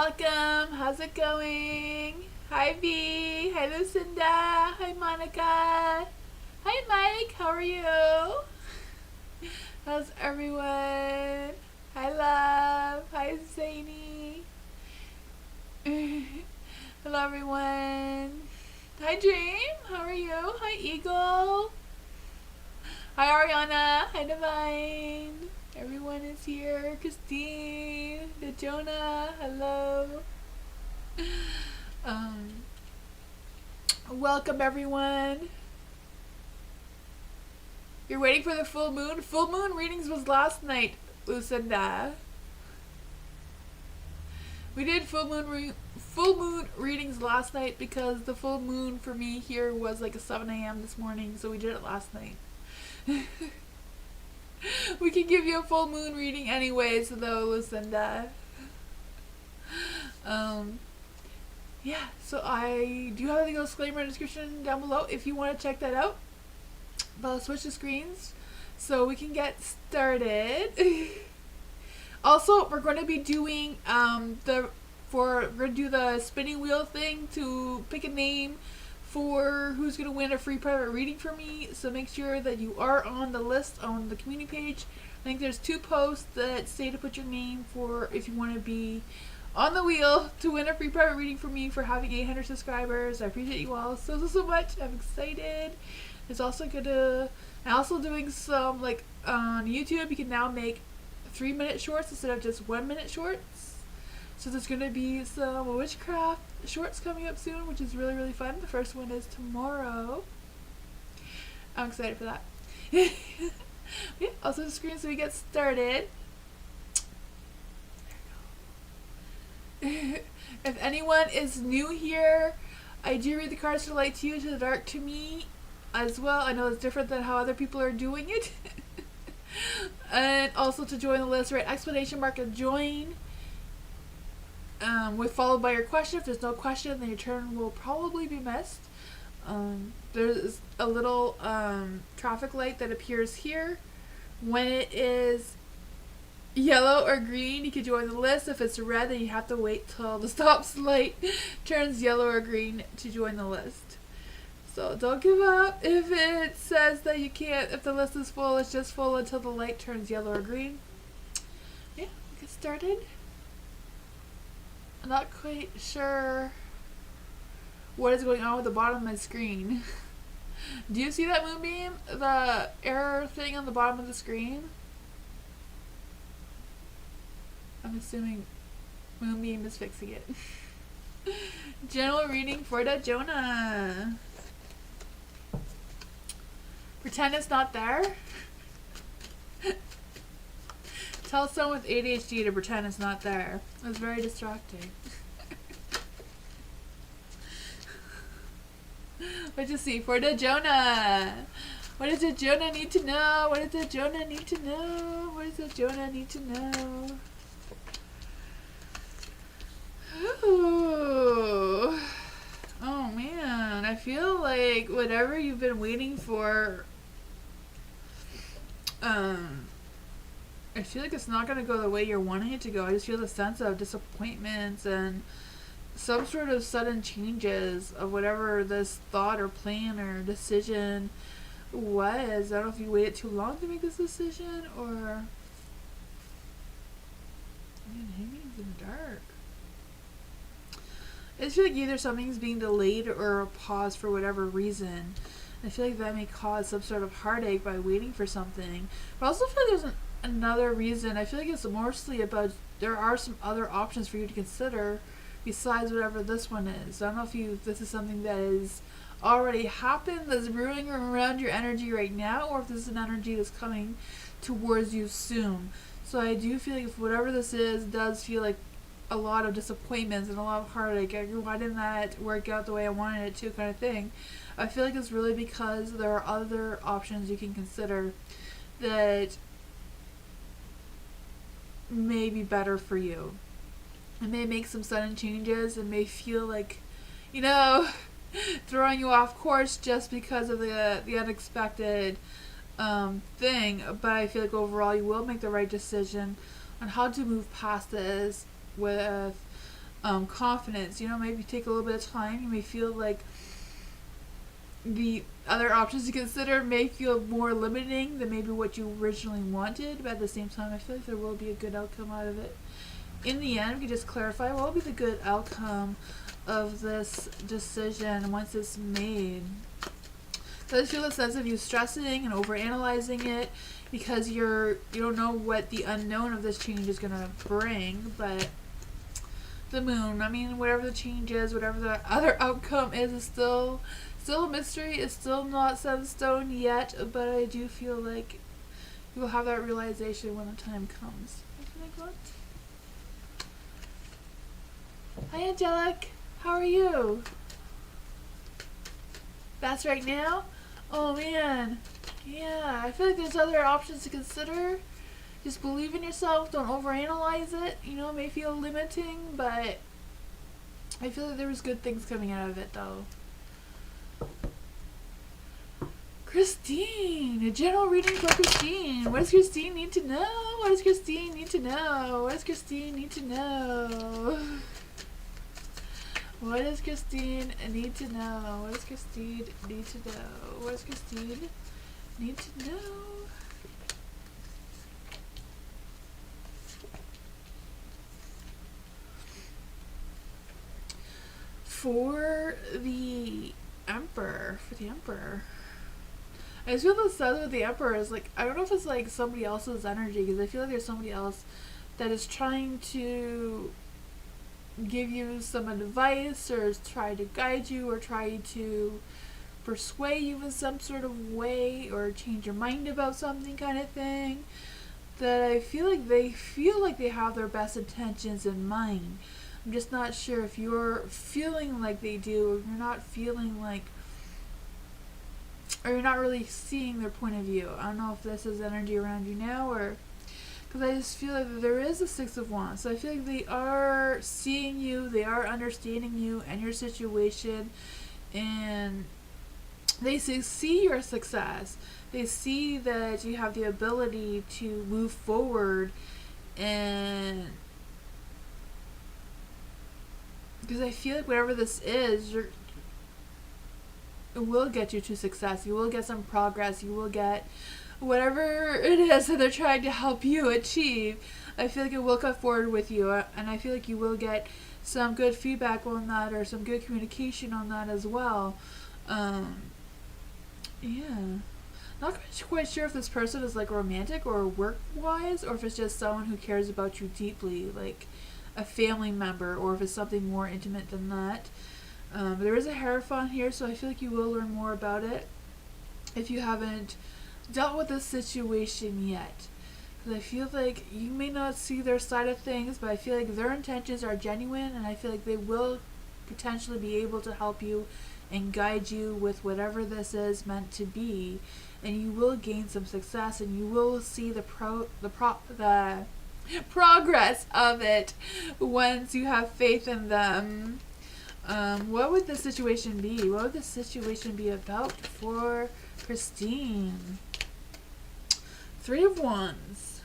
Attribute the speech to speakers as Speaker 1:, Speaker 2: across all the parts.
Speaker 1: Welcome. How's it going? Hi V. Hi Lucinda. Hi Monica. Hi Mike. How are you? How's everyone? Hi Love. Hi Zany. Hello everyone. Hi Dream. How are you? Hi Eagle. Hi Ariana. Hi Divine. Everyone is here. Christine. The Jonah. Hello. Welcome everyone. You're waiting for the full moon? Full moon readings was last night, Lucinda. We did full moon readings last night because the full moon for me here was like a 7 a.m. this morning, so we did it last night. We can give you a full moon reading anyways, though, Lucinda. Yeah, so I do have the disclaimer and description down below if you want to check that out. But I'll switch the screens so we can get started. Also, we're going to be doing we're going to do the spinning wheel thing to pick a name for who's going to win a free private reading from me. So make sure that you are on the list on the community page. I think there's 2 posts that say to put your name for if you want to be on the wheel to win a free private reading from me for having 800 subscribers. I appreciate you all so much. I'm excited. It's also I'm also doing some, like, on YouTube, you can now make 3-minute shorts instead of just 1-minute shorts. So there's going to be some witchcraft shorts coming up soon, which is really fun. The first one is tomorrow. I'm excited for that. Yeah, also the screen so we get started. If anyone is new here, I do read the cards to the light to you, to the dark to me as well. I know it's different than how other people are doing it. And also to join the list, write exclamation mark and join, with followed by your question. If there's no question, then your turn will probably be missed. There's a little traffic light that appears here. When it is yellow or green, you can join the list. If it's red, then you have to wait till the stop light turns yellow or green to join the list. So don't give up if it says that you can't, if the list is full. It's just full until the light turns yellow or green. Yeah, get started. I'm not quite sure what is going on with the bottom of my screen. Do you see that moonbeam? The error thing on the bottom of the screen? I'm assuming moonbeam is fixing it. General reading for the Jonah. Pretend it's not there. Tell someone with ADHD to pretend it's not there. It's very distracting. What'd you see for the Jonah? What does the Jonah need to know? What does the Jonah need to know? What does the Jonah need to know? Ooh. Oh man, I feel like whatever you've been waiting for, I feel like it's not going to go the way you're wanting it to go. I just feel the sense of disappointments and some sort of sudden changes of whatever this thought or plan or decision was. I don't know if you waited too long to make this decision or... Man, hanging's in the dark. I just feel like either something's being delayed or paused for whatever reason. I feel like that may cause some sort of heartache by waiting for something. But I also feel like there's another reason. I feel like it's mostly about there are some other options for you to consider besides whatever this one is. I don't know if this is something that has already happened, that's brewing around your energy right now, or if this is an energy that's coming towards you soon. So I do feel like if whatever this is does feel like a lot of disappointments and a lot of heartache, why didn't that work out the way I wanted it to, kind of thing. I feel like it's really because there are other options you can consider that may be better for you. It may make some sudden changes and may feel like, throwing you off course just because of the unexpected thing. But I feel like overall you will make the right decision on how to move past this with confidence. You know, maybe take a little bit of time. You may feel like the other options to consider may feel more limiting than maybe what you originally wanted, but at the same time, I feel like there will be a good outcome out of it. In the end, we can just clarify what will be the good outcome of this decision once it's made. So I just feel a sense of you stressing and overanalyzing it because you don't know what the unknown of this change is going to bring, but the moon, I mean, whatever the change is, whatever the other outcome is still a mystery. It's still not set in stone yet, but I do feel like you will have that realization when the time comes. Like what? Hi, Angelic. How are you? That's right now? Oh, man. Yeah, I feel like there's other options to consider. Just believe in yourself. Don't overanalyze it. You know, it may feel limiting, but I feel like there was good things coming out of it, though. Christine! A general reading for Christine. What does Christine need to know? What does Christine need to know? What does Christine need to know? What does Christine need to know? What does Christine need to know? What does Christine need to know? For the Emperor. I just feel the sun with the Emperor is like, I don't know if it's like somebody else's energy, because I feel like there's somebody else that is trying to give you some advice or try to guide you or try to persuade you in some sort of way or change your mind about something kind of thing, that I feel like they have their best intentions in mind. I'm just not sure if you're feeling like they do, or you're not feeling like, or you're not really seeing their point of view. I don't know if this is energy around you now, or because I just feel like there is a Six of Wands. So I feel like they are seeing you, they are understanding you and your situation, and they see your success. They see that you have the ability to move forward, and because I feel like whatever this is, it will get you to success. You will get some progress. You will get whatever it is that they're trying to help you achieve. I feel like it will come forward with you, and I feel like you will get some good feedback on that, or some good communication on that as well. Yeah. Not quite sure if this person is like romantic or work-wise, or if it's just someone who cares about you deeply, like a family member, or if it's something more intimate than that. There is a Hierophant here, so I feel like you will learn more about it if you haven't dealt with this situation yet. Because I feel like you may not see their side of things, but I feel like their intentions are genuine, and I feel like they will potentially be able to help you and guide you with whatever this is meant to be, and you will gain some success, and you will see the progress of it once you have faith in them. What would the situation be? What would the situation be about for Christine? Three of Wands.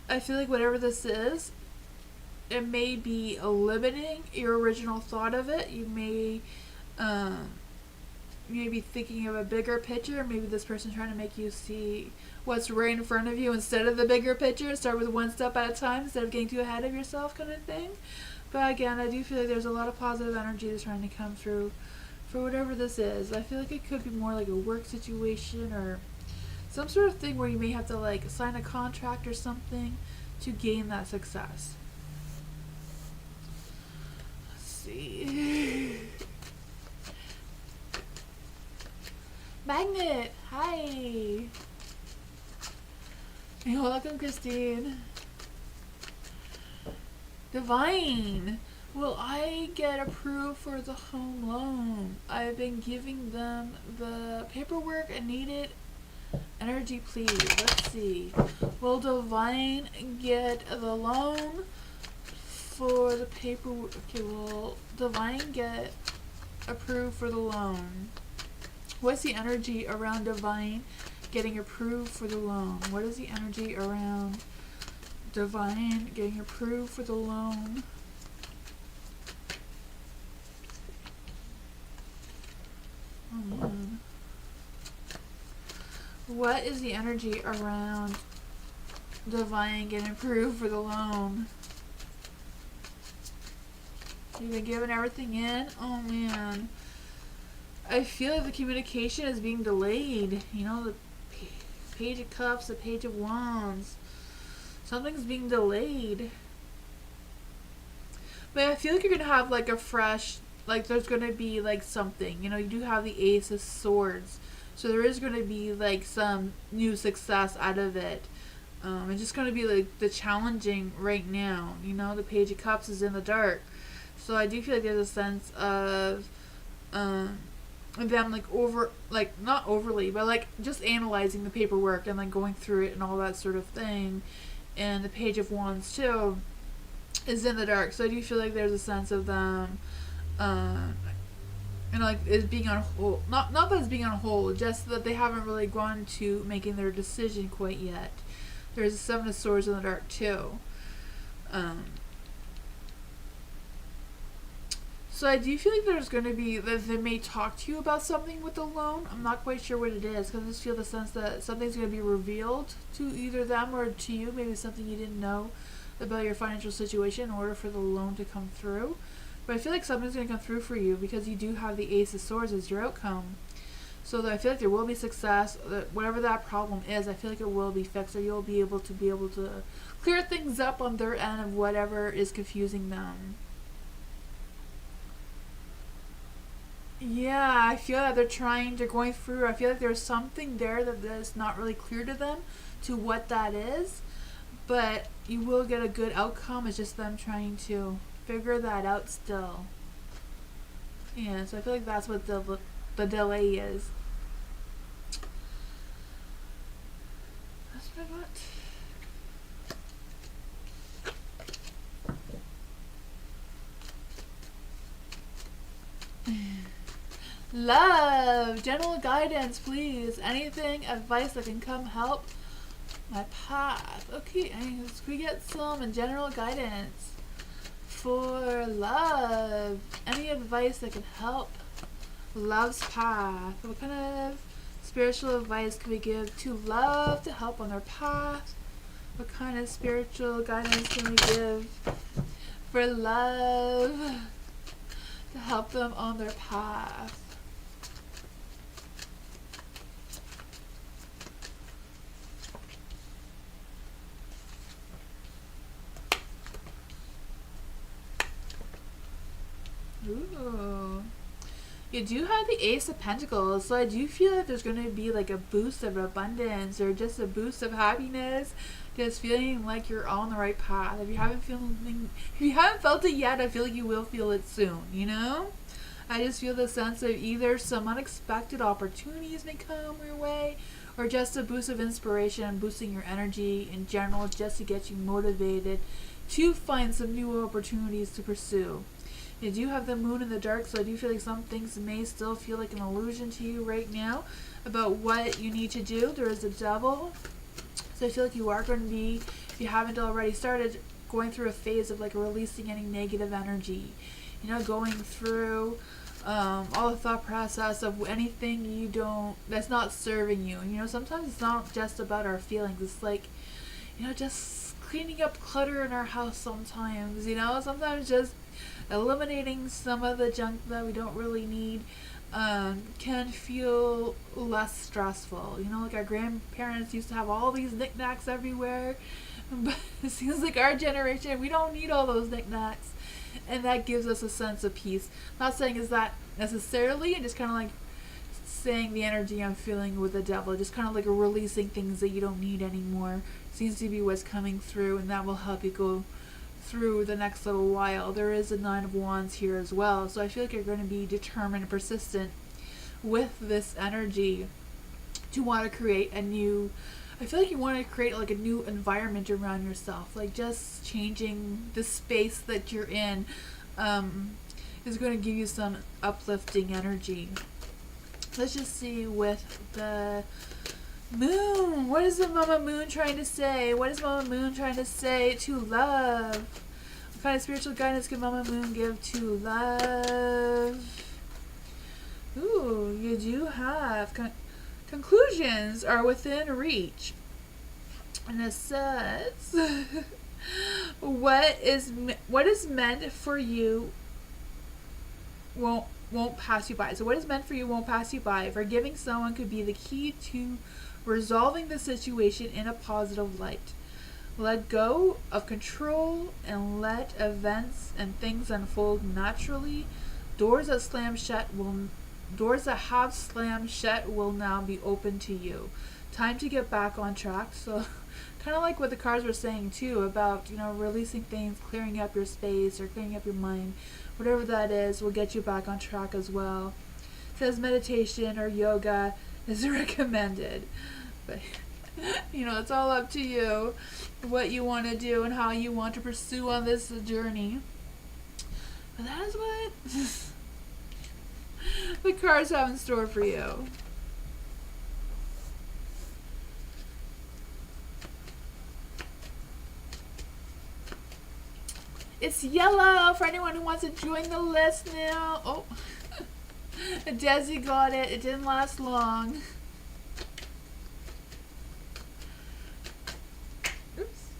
Speaker 1: I feel like whatever this is, it may be limiting your original thought of it. You may be thinking of a bigger picture. Maybe this person's trying to make you see what's right in front of you instead of the bigger picture. Start with one step at a time instead of getting too ahead of yourself, kind of thing. But again, I do feel like there's a lot of positive energy that's trying to come through for whatever this is. I feel like it could be more like a work situation, or some sort of thing where you may have to like sign a contract or something to gain that success. Let's see. Magnet, hi. Hey, welcome, Christine. Divine. Will I get approved for the home loan? I've been giving them the paperwork and needed energy, please. Let's see. Will Divine get the loan for the paperwork? Okay, will Divine get approved for the loan? What's the energy around Divine getting approved for the loan? What is the energy around Divine getting approved for the loan? What is the energy around divine and improve for the loan? You've been giving everything in? Oh man. I feel like the communication is being delayed. You know, the Page of Cups, the Page of Wands. Something's being delayed. But I feel like you're going to have like a fresh, like there's going to be like something. You know, you do have the Ace of Swords. So there is going to be like some new success out of it. It's just going to be like the challenging right now. You know, the Page of Cups is in the dark. So I do feel like there's a sense of them like not overly, but like just analyzing the paperwork and like going through it and all that sort of thing. And the Page of Wands too is in the dark. So I do feel like there's a sense of them you know, like it's being on hold. Not that it's being on hold, just that they haven't really gone to making their decision quite yet. There's a Seven of Swords in the dark too. So I do feel like there's going to be, that they may talk to you about something with the loan. I'm not quite sure what it is, because I just feel the sense that something's going to be revealed to either them or to you. Maybe something you didn't know about your financial situation in order for the loan to come through. But I feel like something's going to come through for you because you do have the Ace of Swords as your outcome. So that I feel like there will be success. Whatever that problem is, I feel like it will be fixed, or you'll be able to clear things up on their end of whatever is confusing them. Yeah, I feel that they're going through, I feel like there's something there that is not really clear to them to what that is, but you will get a good outcome. It's just them trying to figure that out still. Yeah, so I feel like that's what the delay is. That's what I got. Love, general guidance, please. Anything, advice that can come help my path. Okay, can we get some general guidance for love? Any advice that can help love's path? What kind of spiritual advice can we give to love to help on their path? What kind of spiritual guidance can we give for love to help them on their path? Ooh. You do have the Ace of Pentacles, so I do feel like there's going to be like a boost of abundance or just a boost of happiness, just feeling like you're on the right path. If you haven't felt it yet, I feel like you will feel it soon, you know? I just feel the sense of either some unexpected opportunities may come your way, or just a boost of inspiration, boosting your energy in general, just to get you motivated to find some new opportunities to pursue. You do have the moon in the dark, so I do feel like some things may still feel like an illusion to you right now about what you need to do. There is a devil, so I feel like you are going to be, if you haven't already started, going through a phase of like releasing any negative energy. You know, going through all the thought process of anything that's not serving you. You know, sometimes it's not just about our feelings. It's like, you know, just cleaning up clutter in our house sometimes. You know, sometimes just eliminating some of the junk that we don't really need can feel less stressful. You know, like our grandparents used to have all these knickknacks everywhere, but it seems like our generation, we don't need all those knickknacks, and that gives us a sense of peace. Not saying is that necessarily, and just kind of like saying the energy I'm feeling with the devil, just kind of like releasing things that you don't need anymore seems to be what's coming through, and that will help you go through the next little while. There is a Nine of Wands here as well, so I feel like you're going to be determined and persistent with this energy to want to create a new, I feel like you want to create like a new environment around yourself, like just changing the space that you're in is going to give you some uplifting energy. Let's just see with the moon. What is the Mama Moon trying to say? What is Mama Moon trying to say to love? What kind of spiritual guidance can Mama Moon give to love? Ooh, you do have Conclusions are within reach. And it says, what is meant for you won't pass you by. So what is meant for you won't pass you by. Forgiving someone could be the key to resolving the situation in a positive light. Let go of control and let events and things unfold naturally. Doors that have slammed shut will now be open to you. Time to get back on track. So kind of like what the cards were saying too about, releasing things, clearing up your space or clearing up your mind. Whatever that is will get you back on track as well. It says meditation or yoga is recommended. But it's all up to you what you want to do and how you want to pursue on this journey. But that is what the cards have in store for you. It's yellow for anyone who wants to join the list now. Oh, Desi got it. It didn't last long. Oops.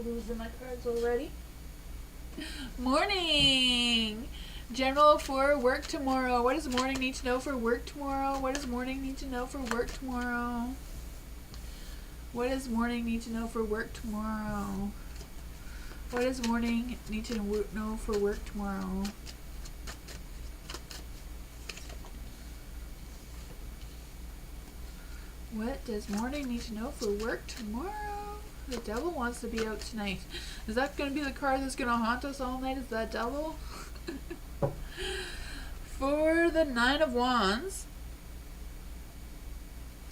Speaker 1: Losing my cards already. Morning. General for work tomorrow. What does morning need to know for work tomorrow? What does morning need to know for work tomorrow? What does morning need to know for work tomorrow? What does morning need to know for work tomorrow? What does morning need to know for work tomorrow? The devil wants to be out tonight. Is that going to be the card that's going to haunt us all night? Is that devil? For the Nine of Wands,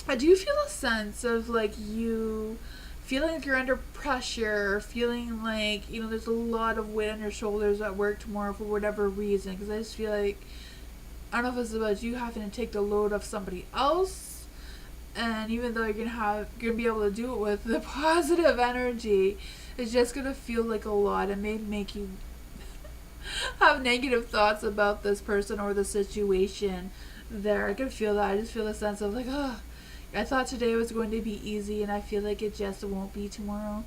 Speaker 1: I do feel a sense of you feeling like you're under pressure, feeling like, there's a lot of weight on your shoulders at work tomorrow for whatever reason. Because I just feel like, I don't know if it's about you having to take the load off somebody else. And even though you're gonna be able to do it with the positive energy, it's just gonna feel like a lot. It may make you have negative thoughts about this person or the situation there. I can feel that. I just feel a sense of I thought today was going to be easy, and I feel like it just won't be tomorrow.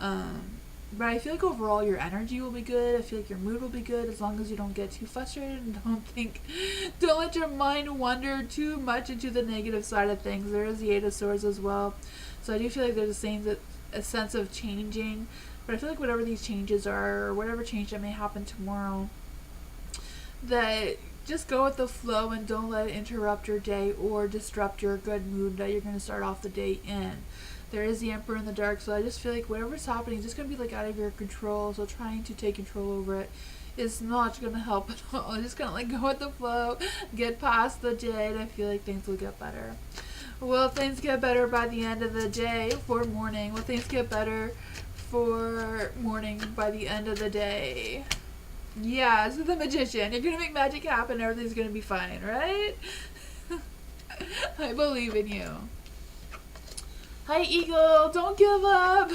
Speaker 1: But I feel like overall your energy will be good. I feel like your mood will be good as long as you don't get too frustrated and don't let your mind wander too much into the negative side of things. There is the Eight of Swords as well. So I do feel like there's a sense of changing. But I feel like whatever these changes are, or whatever change that may happen tomorrow, that just go with the flow and don't let it interrupt your day or disrupt your good mood that you're going to start off the day in. There is the Emperor in the dark, so I just feel like whatever's happening is just going to be out of your control. So trying to take control over it is not going to help at all. I'm just going to go with the flow, get past the day, and I feel like things will get better. Will things get better by the end of the day for morning? Will things get better for morning by the end of the day? Yeah, so the Magician. You're going to make magic happen. Everything's going to be fine, right? I believe in you. Hi, Eagle. Don't give up.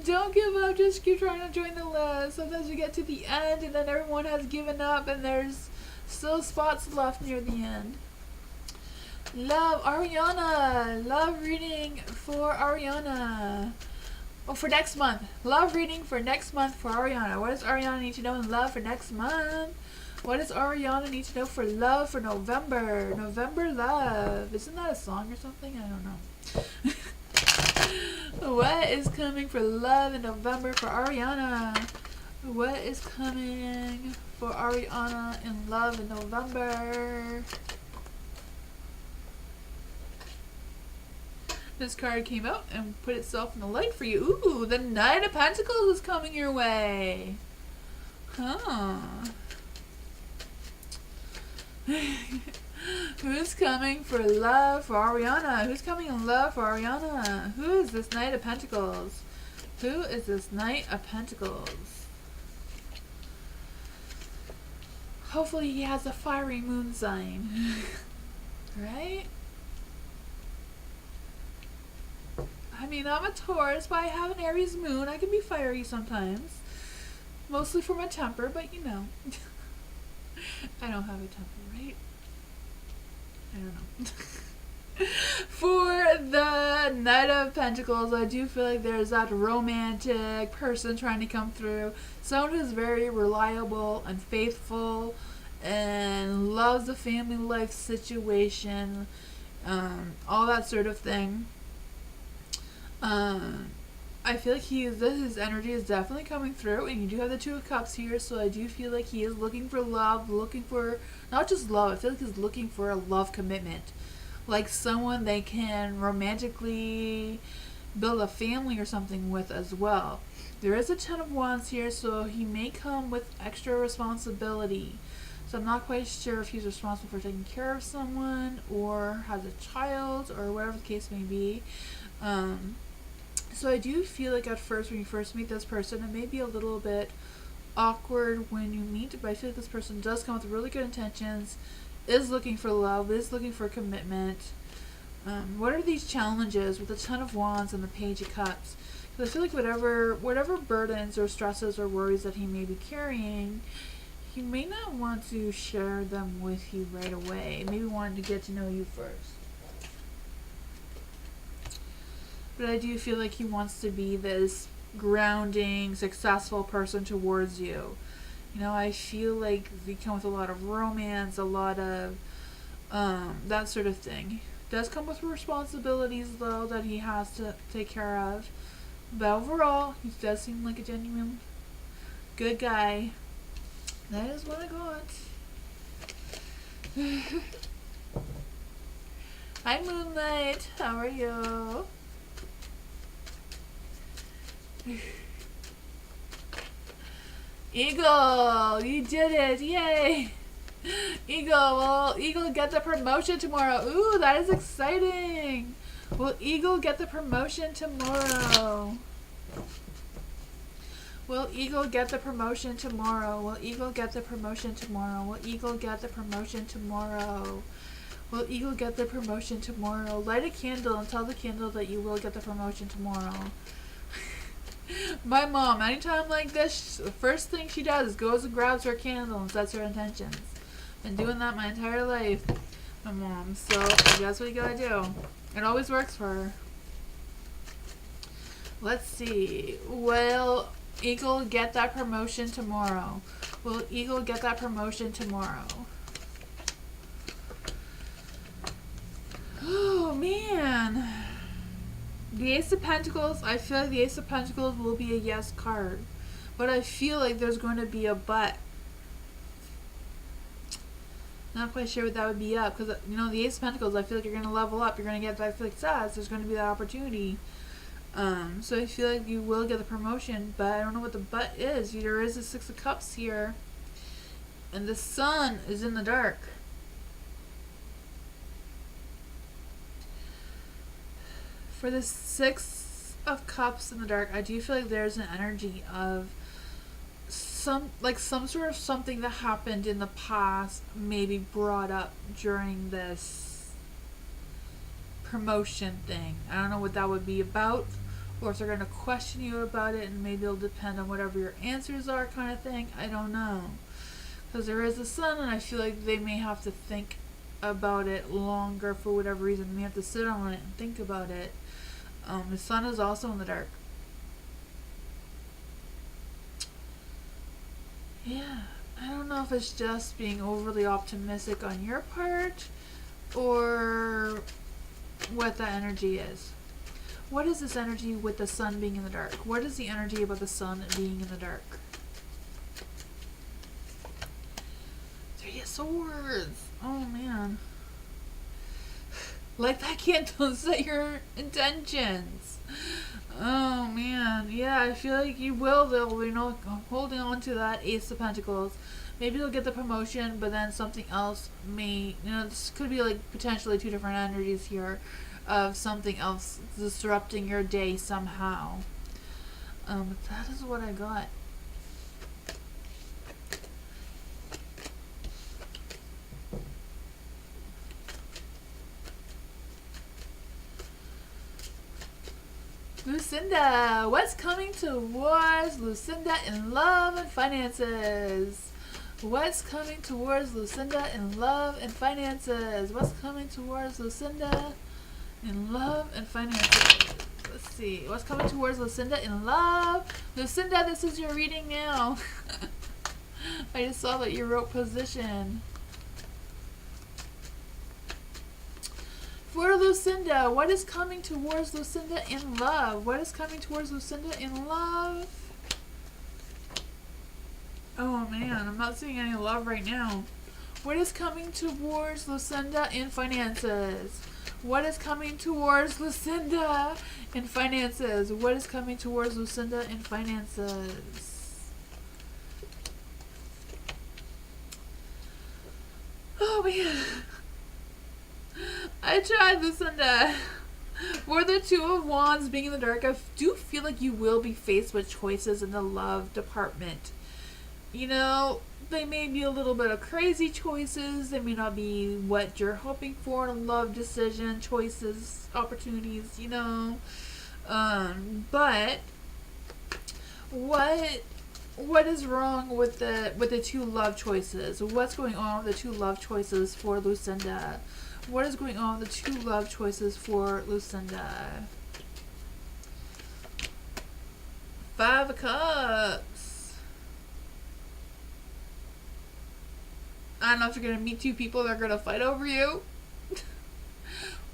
Speaker 1: Don't give up. Just keep trying to join the list. Sometimes we get to the end and then everyone has given up and there's still spots left near the end. Love, Ariana. Love reading for Ariana. Oh, for next month. Love reading for next month for Ariana. What does Ariana need to know in love for next month? What does Ariana need to know for love for November? November love. Isn't that a song or something? I don't know. What is coming for love in November for Ariana? What is coming for Ariana in love in November? This card came out and put itself in the light for you. Ooh, the Knight of Pentacles is coming your way. Huh. Who's coming for love for Ariana? Who's coming in love for Ariana? Who is this Knight of Pentacles? Who is this Knight of Pentacles? Hopefully he has a fiery moon sign. Right? I mean, I'm a Taurus, but I have an Aries moon. I can be fiery sometimes. Mostly for my temper, but I don't have a temper, right? I don't know. For the Knight of Pentacles, I do feel like there's that romantic person trying to come through. Someone who's very reliable and faithful and loves the family life situation, all that sort of thing. I feel like his energy is definitely coming through, and you do have the Two of Cups here, so I do feel like he is looking for love, looking for, not just love, I feel like he's looking for a love commitment. Like someone they can romantically build a family or something with as well. There is a Ten of Wands here, so he may come with extra responsibility. So I'm not quite sure if he's responsible for taking care of someone or has a child or whatever the case may be. So I do feel like at first, when you first meet this person, it may be a little bit awkward when you meet, but I feel like this person does come with really good intentions, is looking for love, is looking for commitment. What are these challenges with the Ten of Wands and the Page of Cups? Because I feel like whatever burdens or stresses or worries that he may be carrying, he may not want to share them with you right away. Maybe wanting to get to know you first. But I do feel like he wants to be this grounding, successful person towards you. You know, I feel like they come with a lot of romance, a lot of that sort of thing. Does come with responsibilities, though, that he has to take care of. But overall, he does seem like a genuine good guy. That is what I got. Hi, Moonlight. How are you? Eagle, you did it. Yay. Eagle, will Eagle get the promotion tomorrow? Ooh, that is exciting. Will Eagle get the promotion tomorrow? Will Eagle get the promotion tomorrow? Will Eagle get the promotion tomorrow? Will Eagle get the promotion tomorrow? Will Eagle get the promotion tomorrow? Light a candle and tell the candle that you will get the promotion tomorrow. My mom, anytime like this, the first thing she does is goes and grabs her candle and sets her intentions. Been doing that my entire life, my mom. So that's what you gotta do. It always works for her. Let's see. Will Eagle get that promotion tomorrow? Will Eagle get that promotion tomorrow? Oh man. The Ace of Pentacles, I feel like the Ace of Pentacles will be a yes card. But I feel like there's going to be a but. Not quite sure what that would be up. Because, you know, the Ace of Pentacles, I feel like you're going to level up. You're going to get that success. There's going to be that opportunity. So I feel like you will get the promotion. But I don't know what the but is. There is a Six of Cups here. And the Sun is in the dark. For the Six of Cups in the dark, I do feel like there's an energy of some sort of something that happened in the past, maybe brought up during this promotion thing. I don't know what that would be about, or if they're going to question you about it, and maybe it'll depend on whatever your answers are, kind of thing. I don't know. Because there is the Sun, and I feel like they may have to think about it longer for whatever reason. They may have to sit on it and think about it. The Sun is also in the dark. Yeah, I don't know if it's just being overly optimistic on your part or what that energy is. What is this energy with the Sun being in the dark? What is the energy about the Sun being in the dark? Three of Swords. Oh man. Like that candle, set your intentions. Oh man, yeah, I feel like you will though, you know, holding on to that Ace of Pentacles. Maybe you'll get the promotion, but then something else may, you know, this could be like potentially two different energies here of something else disrupting your day somehow. That is what I got. Lucinda, what's coming towards Lucinda in love and finances? What's coming towards Lucinda in love and finances? What's coming towards Lucinda in love and finances? Let's see. What's coming towards Lucinda in love? Lucinda, this is your reading now. I just saw that you wrote position. For Lucinda, what is coming towards Lucinda in love? What is coming towards Lucinda in love? Oh man, I'm not seeing any love right now. What is coming towards Lucinda in finances? What is coming towards Lucinda in finances? What is coming towards Lucinda in finances? Oh man. I tried, Lucinda. For the Two of Wands being in the dark, I do feel like you will be faced with choices in the love department. You know, they may be a little bit of crazy choices. They may not be what you're hoping for in a love decision, choices, opportunities, you know. But what is wrong with the two love choices? What's going on with the two love choices for Lucinda? What is going on with the two love choices for Lucinda? Five of Cups. I don't know if you're going to meet two people that are going to fight over you.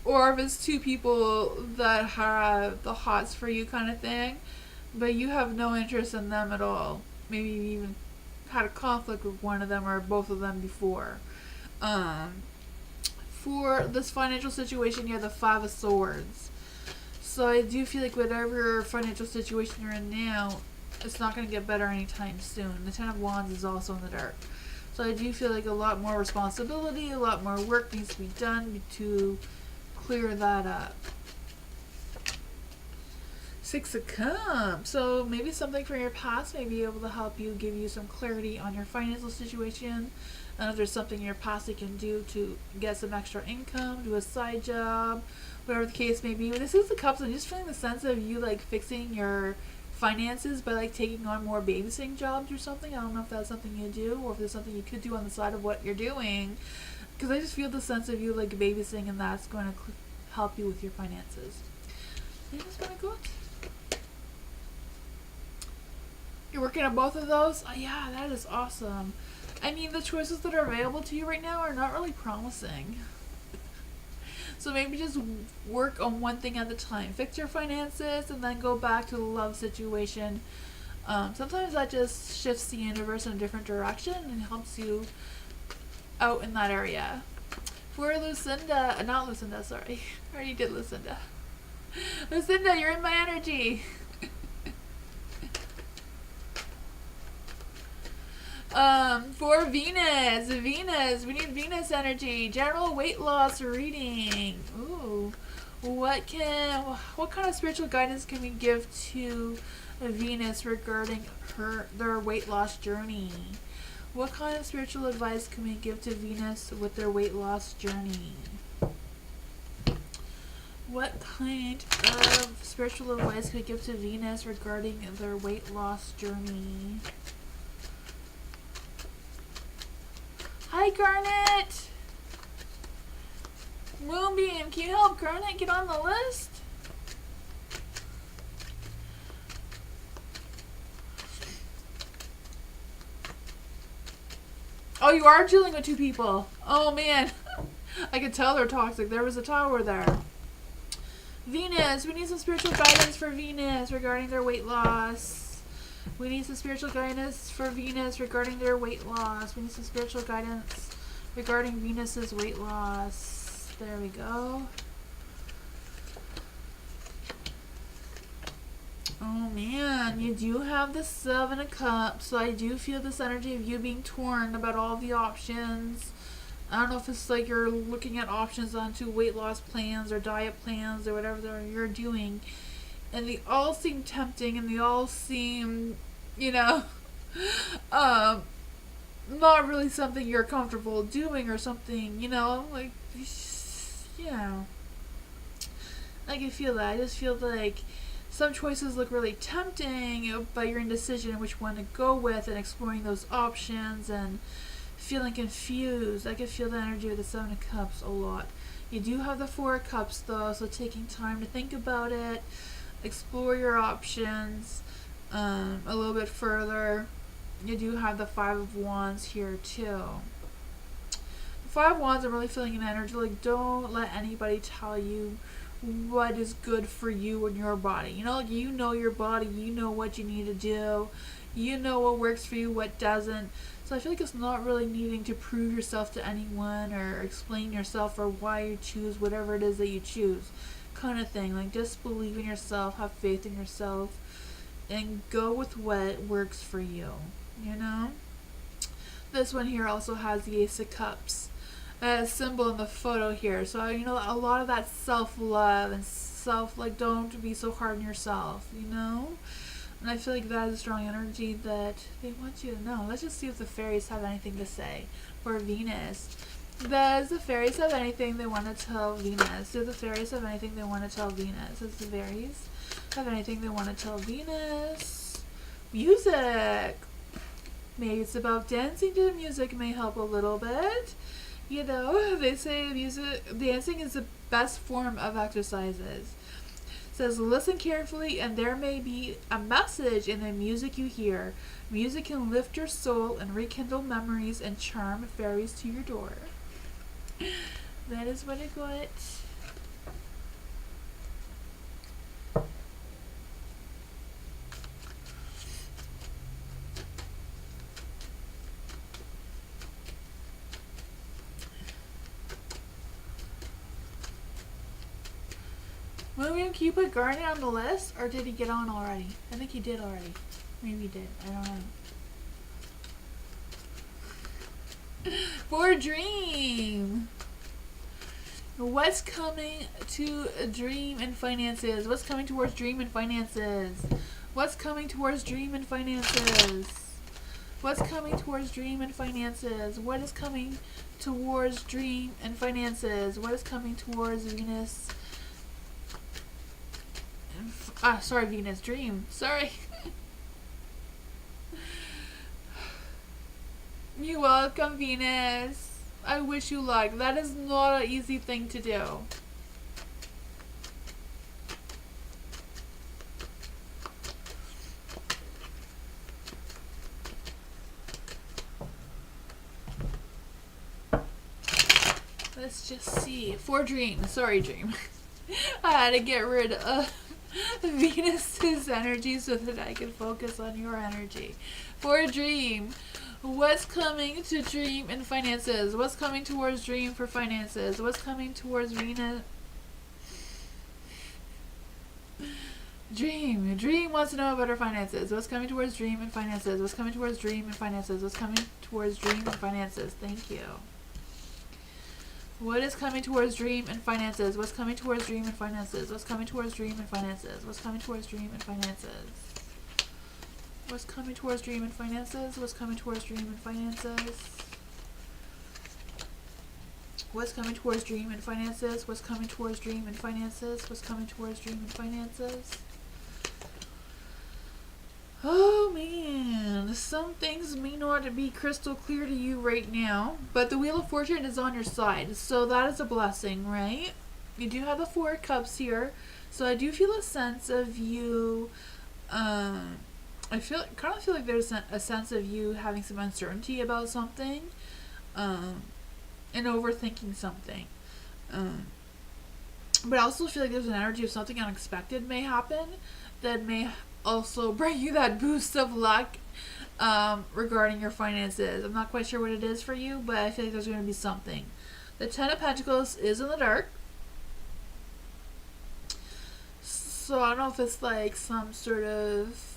Speaker 1: Or if it's two people that have the hots for you kind of thing. But you have no interest in them at all. Maybe you even had a conflict with one of them or both of them before. For this financial situation, you have the Five of Swords. So I do feel like whatever financial situation you're in now, it's not going to get better anytime soon. The Ten of Wands is also in the dark. So I do feel like a lot more responsibility, a lot more work needs to be done to clear that up. Six of Cups. So maybe something from your past may be able to help you, give you some clarity on your financial situation. And if there's something in your past you can do to get some extra income, do a side job, whatever the case may be. With this is the Cups, I'm just feeling the sense of you like fixing your finances by like taking on more babysitting jobs or something. I don't know if that's something you do or if there's something you could do on the side of what you're doing. Because I just feel the sense of you like babysitting, and that's going to help you with your finances. I just want to go. You're working on both of those? Oh, yeah, that is awesome. I mean, the choices that are available to you right now are not really promising. So maybe just work on one thing at a time. Fix your finances and then go back to the love situation. Sometimes that just shifts the universe in a different direction and helps you out in that area. For Lucinda, not Lucinda, sorry. I already did Lucinda. Lucinda, you're in my energy. For Venus, we need Venus energy. General weight loss reading. Ooh, what kind of spiritual guidance can we give to Venus regarding their weight loss journey? What kind of spiritual advice can we give to Venus with their weight loss journey? What kind of spiritual advice can we give to Venus regarding their weight loss journey? Hi, Garnet! Moonbeam, can you help Garnet get on the list? Oh, you are dealing with two people. Oh, man. I could tell they're toxic. There was a tower there. Venus, we need some spiritual guidance for Venus regarding their weight loss. We need some spiritual guidance for Venus regarding their weight loss. We need some spiritual guidance regarding Venus's weight loss. There we go. Oh man, you do have the Seven of Cups, so I do feel this energy of you being torn about all the options. I don't know if it's like you're looking at options onto weight loss plans or diet plans or whatever you're doing. And they all seem tempting, and they all seem, you know, not really something you're comfortable doing or something, you know, like, you know. I can feel that. I just feel like some choices look really tempting, but you're indecision which one to go with and exploring those options and feeling confused. I can feel the energy of the Seven of Cups a lot. You do have the Four of Cups though, so taking time to think about it, explore your options a little bit further. You do have the Five of Wands here too. The Five of Wands, I'm really feeling an energy like don't let anybody tell you what is good for you and your body. You know, like you know your body, you know what you need to do, you know what works for you, what doesn't. So I feel like it's not really needing to prove yourself to anyone or explain yourself or why you choose whatever it is that you choose, kind of thing. Like just believe in yourself, have faith in yourself, and go with what works for you, you know? This one here also has the Ace of Cups symbol in the photo here. So, you know, a lot of that self-love and like, don't be so hard on yourself, you know? And I feel like that is a strong energy that they want you to know. Let's just see if the fairies have anything to say for Venus. Does the fairies have anything they want to tell Venus? Do the fairies have anything they want to tell Venus? Does the fairies have anything they want to tell Venus? Music. Maybe it's about dancing to the music may help a little bit. You know, they say dancing is the best form of exercises. It says, listen carefully and there may be a message in the music you hear. Music can lift your soul and rekindle memories and charm fairies to your door. That is what I got. William, can you put Garnet on the list? Or did he get on already? I think he did already. Maybe he did. I don't know. For Dream. What's coming to Dream and finances? What's coming towards Dream and finances? What's coming towards Dream and finances? What's coming towards Dream and finances? What is coming towards Dream and finances? What is coming towards Venus? Sorry, Venus. Dream. Sorry. You're welcome, Venus. I wish you luck. That is not an easy thing to do. Let's just see. For Dream. Sorry, Dream. I had to get rid of Venus's energy so that I can focus on your energy. For Dream. What's coming to Dream and finances? What's coming towards Dream for finances? What's coming towards Venus? Dream. Dream wants to know about her finances. What's coming towards Dream and finances? What's coming towards Dream and finances? What's coming towards Dream and finances? Thank you. What is coming towards Dream and finances? What's coming towards Dream and finances? What's coming towards Dream and finances? What's coming towards Dream and finances? What's coming towards Dream and finances? What's coming towards Dream and finances? What's coming towards Dream and finances? What's coming towards Dream and finances? What's coming towards Dream and finances? Oh man, some things may not be crystal clear to you right now, but the Wheel of Fortune is on your side, so that is a blessing, right? You do have the Four of Cups here, so I do feel a sense of you, I kind of feel like there's a sense of you having some uncertainty about something, and overthinking something. But I also feel like there's an energy of something unexpected may happen that may also bring you that boost of luck regarding your finances. I'm not quite sure what it is for you, but I feel like there's going to be something. The Ten of Pentacles is in the dark. So I don't know if it's like some sort of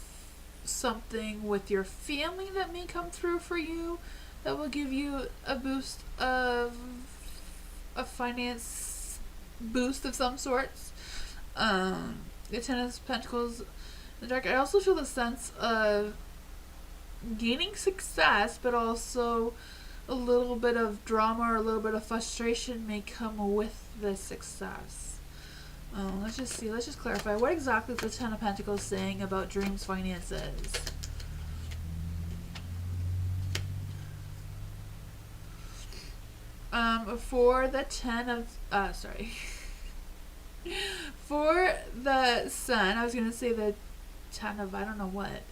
Speaker 1: something with your family that may come through for you that will give you a boost of a finance boost of some sorts. The Ten of Pentacles in the dark. I also feel the sense of gaining success, but also a little bit of drama or a little bit of frustration may come with the success. let's just see. Let's just clarify. What exactly is the Ten of Pentacles saying about dreams, finances? For the for the Sun, I was going to say the Ten of I don't know what.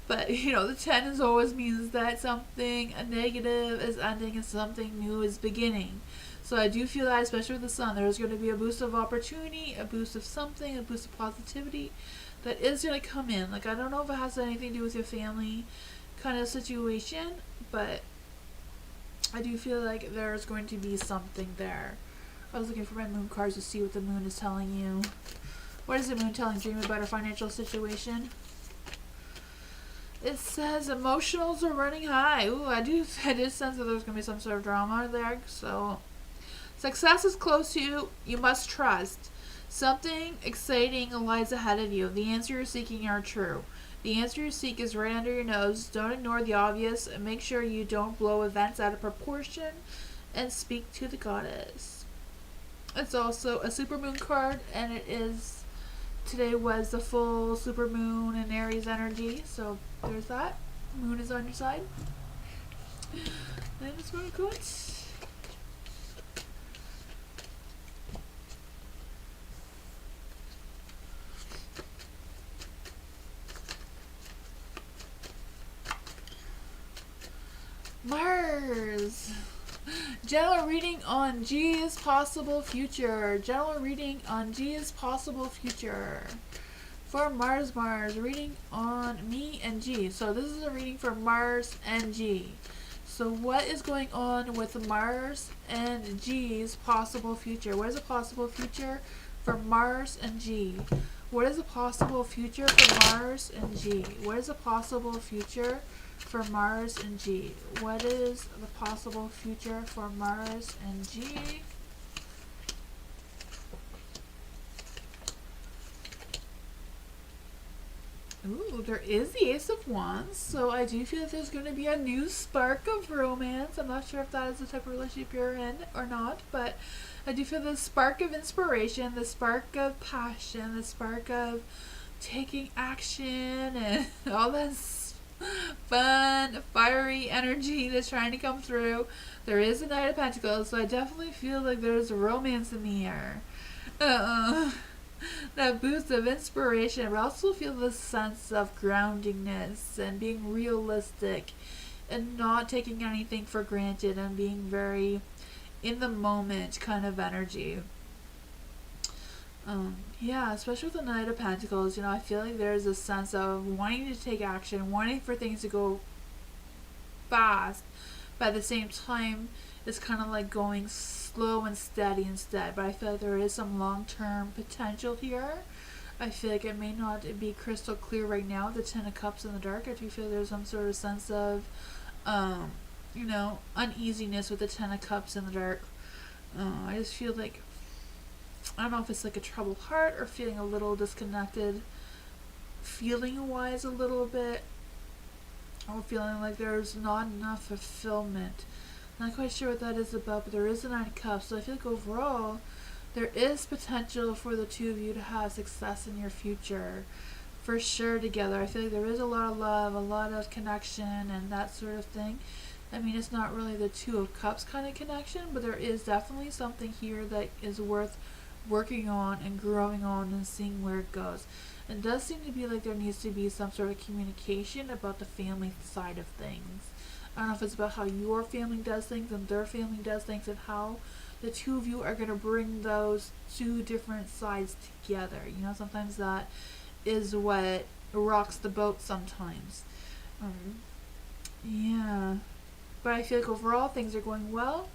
Speaker 1: But, the 10 is always means that something negative is ending and something new is beginning. So I do feel that, especially with the Sun, there's going to be a boost of opportunity, a boost of something, a boost of positivity that is going to come in. Like, I don't know if it has anything to do with your family kind of situation, but I do feel like there's going to be something there. I was looking for my moon cards to see what the moon is telling you. What is the moon telling Dream about a financial situation? It says emotionals are running high. Ooh, I did sense that there's going to be some sort of drama there. So, success is close to you. You must trust. Something exciting lies ahead of you. The answer you're seeking are true. The answer you seek is right under your nose. Don't ignore the obvious. And make sure you don't blow events out of proportion. And speak to the goddess. It's also a supermoon card. And it is... Today was the full supermoon and Aries energy, so there's that. Moon is on your side. That is really good. Mars. General reading on G's possible future. General reading on G's possible future. For Mars, reading on me and G. So this is a reading for Mars and G. So what is going on with Mars and G's possible future? What is a possible future for Mars and G? What is a possible future for Mars and G? What is a possible future for Mars and G? What is the possible future for Mars and G? Ooh, there is the Ace of Wands, so I do feel that there's going to be a new spark of romance. I'm not sure if that is the type of relationship you're in or not, but I do feel the spark of inspiration, the spark of passion, the spark of taking action, and all that fun, fiery energy that's trying to come through. There is a Knight of Pentacles, so I definitely feel like there's a romance in the air. That boost of inspiration, but I also feel this sense of groundingness and being realistic and not taking anything for granted and being very in the moment kind of energy. Yeah, especially with the Knight of Pentacles, I feel like there's a sense of wanting to take action, wanting for things to go fast, but at the same time, it's kind of like going slow and steady instead. But I feel like there is some long-term potential here. I feel like it may not be crystal clear right now, the Ten of Cups in the dark. I do feel there's some sort of sense of, uneasiness with the Ten of Cups in the dark. I just feel like, I don't know if it's like a troubled heart or feeling a little disconnected, feeling-wise a little bit, or feeling like there's not enough fulfillment. Not quite sure what that is about, but there is a Nine of Cups, so I feel like overall there is potential for the two of you to have success in your future for sure together. I feel like there is a lot of love, a lot of connection, and that sort of thing. I mean, it's not really the Two of Cups kind of connection, but there is definitely something here that is worth working on and growing on and seeing where it goes. It does seem to be like there needs to be some sort of communication about the family side of things. I don't know if it's about how your family does things and their family does things, and how the two of you are going to bring those two different sides together. Sometimes that is what rocks the boat sometimes. Yeah. But I feel like overall things are going well.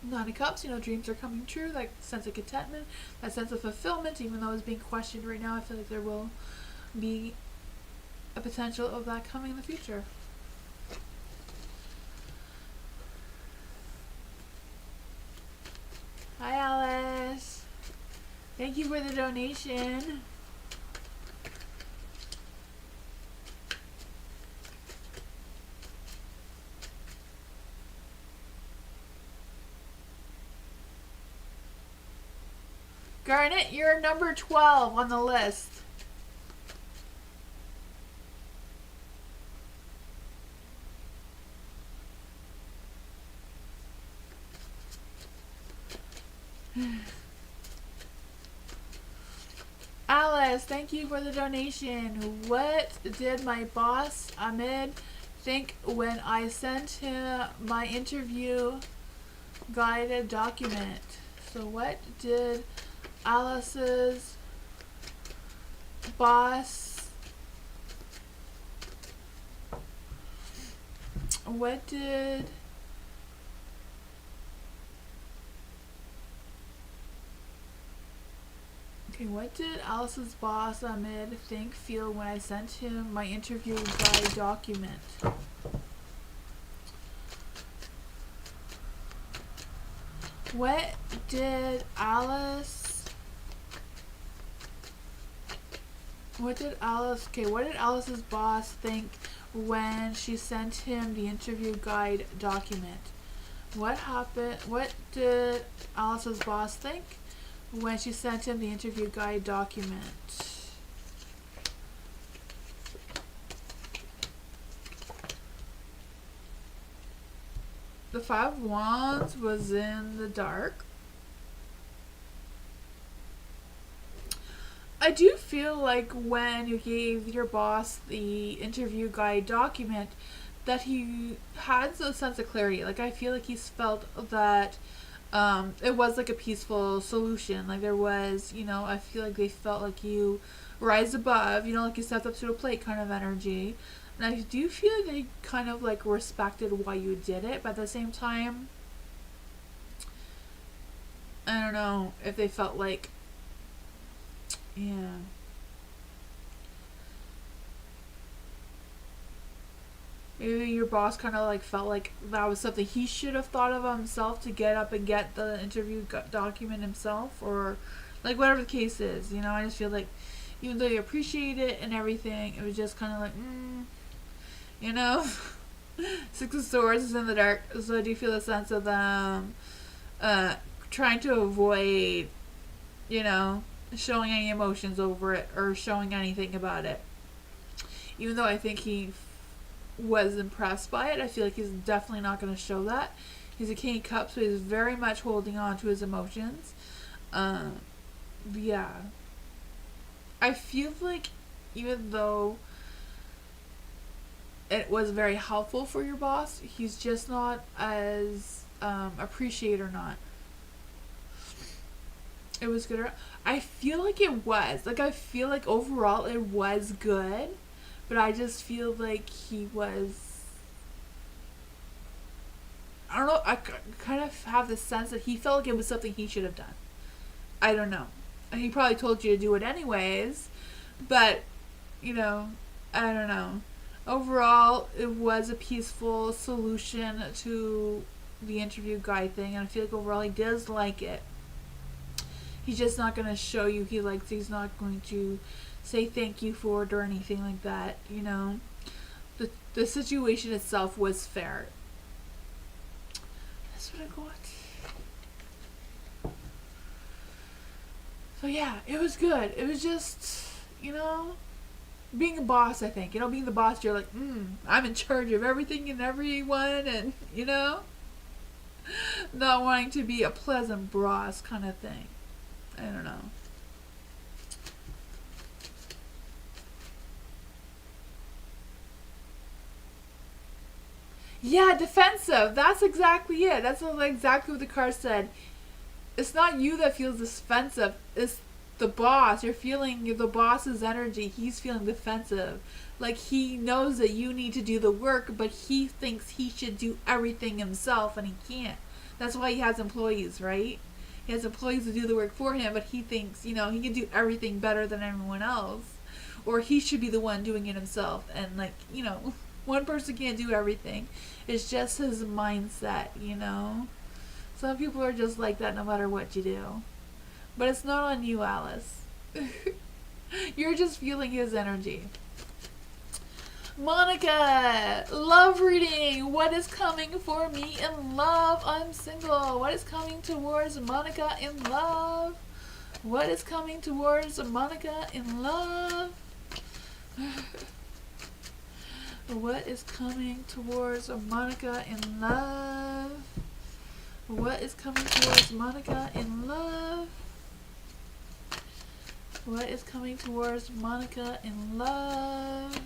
Speaker 1: Nine of Cups, dreams are coming true, that sense of contentment, that sense of fulfillment, even though it's being questioned right now, I feel like there will be a potential of that coming in the future. Hi, Alice. Thank you for the donation. Garnet, you're number 12 on the list. Alice, thank you for the donation. What did my boss, Ahmed, think when I sent him my interview guided document? So what did Alice's boss, what did Alice's boss Ahmed think, feel when I sent him my interview guide document? What did Alice's boss think when she sent him the interview guide document? What did Alice's boss think when she sent him the interview guide document? The Five of Wands was in the dark. I do feel like when you gave your boss the interview guide document that he had a sense of clarity. Like, I feel like he's felt that it was like a peaceful solution. Like, there was, I feel like they felt like you rise above, like you stepped up to the plate kind of energy. And I do feel like they kind of like respected why you did it, but at the same time, I don't know if they felt like, yeah. Maybe your boss kind of like felt like that was something he should have thought of himself to get up and get the interview document himself, or like whatever the case is. I just feel like even though you appreciate it and everything, it was just kind of like, Six of Swords is in the dark, so I do feel a sense of them trying to avoid, showing any emotions over it or showing anything about it. Even though I think he was impressed by it, I feel like he's definitely not going to show that. He's a King of Cups, so he's very much holding on to his emotions. Yeah. I feel like even though it was very helpful for your boss, he's just not as appreciated or not. It was good. I feel like it was. Like, I feel like overall it was good, but I just feel like he was, I don't know, I kind of have the sense that he felt like it was something he should have done. I don't know. He probably told you to do it anyways, but, I don't know. Overall, it was a peaceful solution to the interview guide thing, and I feel like overall he does like it. He's just not going to show you he likes it. He's not going to say thank you for it or anything like that, The situation itself was fair. That's what I got. So yeah, it was good. It was just, being a boss, I think. Being the boss, you're like, I'm in charge of everything and everyone, and, not wanting to be a pleasant boss kind of thing. I don't know. Yeah, defensive. That's exactly it. That's exactly what the card said. It's not you that feels defensive. It's the boss. You're feeling the boss's energy. He's feeling defensive. Like, he knows that you need to do the work, but he thinks he should do everything himself, and he can't. That's why he has employees, right? He has employees to do the work for him, but he thinks, he can do everything better than everyone else. Or he should be the one doing it himself. And, one person can't do everything. It's just his mindset, Some people are just like that no matter what you do. But it's not on you, Alice. You're just feeling his energy. Monica, love reading. What is coming for me in love? I'm single. What is coming towards Monica in love? What is coming towards Monica in love? What is coming towards Monica in love? What is coming towards Monica in love? What is coming towards Monica in love?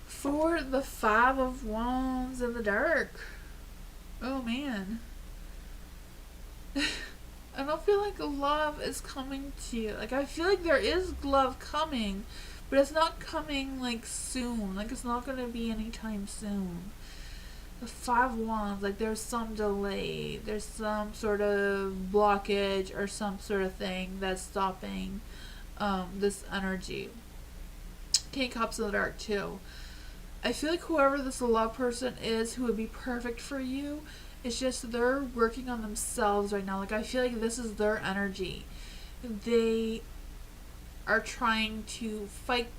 Speaker 1: For the Five of Wands in the dark. Oh man. I don't feel like love is coming to you. Like, I feel like there is love coming, but it's not coming like soon. Like, it's not gonna be anytime soon. The Five of Wands, like there's some delay. There's some sort of blockage or some sort of thing that's stopping this energy. King of Cups in the dark too. I feel like whoever this love person is who would be perfect for you, it's just they're working on themselves right now. Like, I feel like this is their energy. They are trying to fight,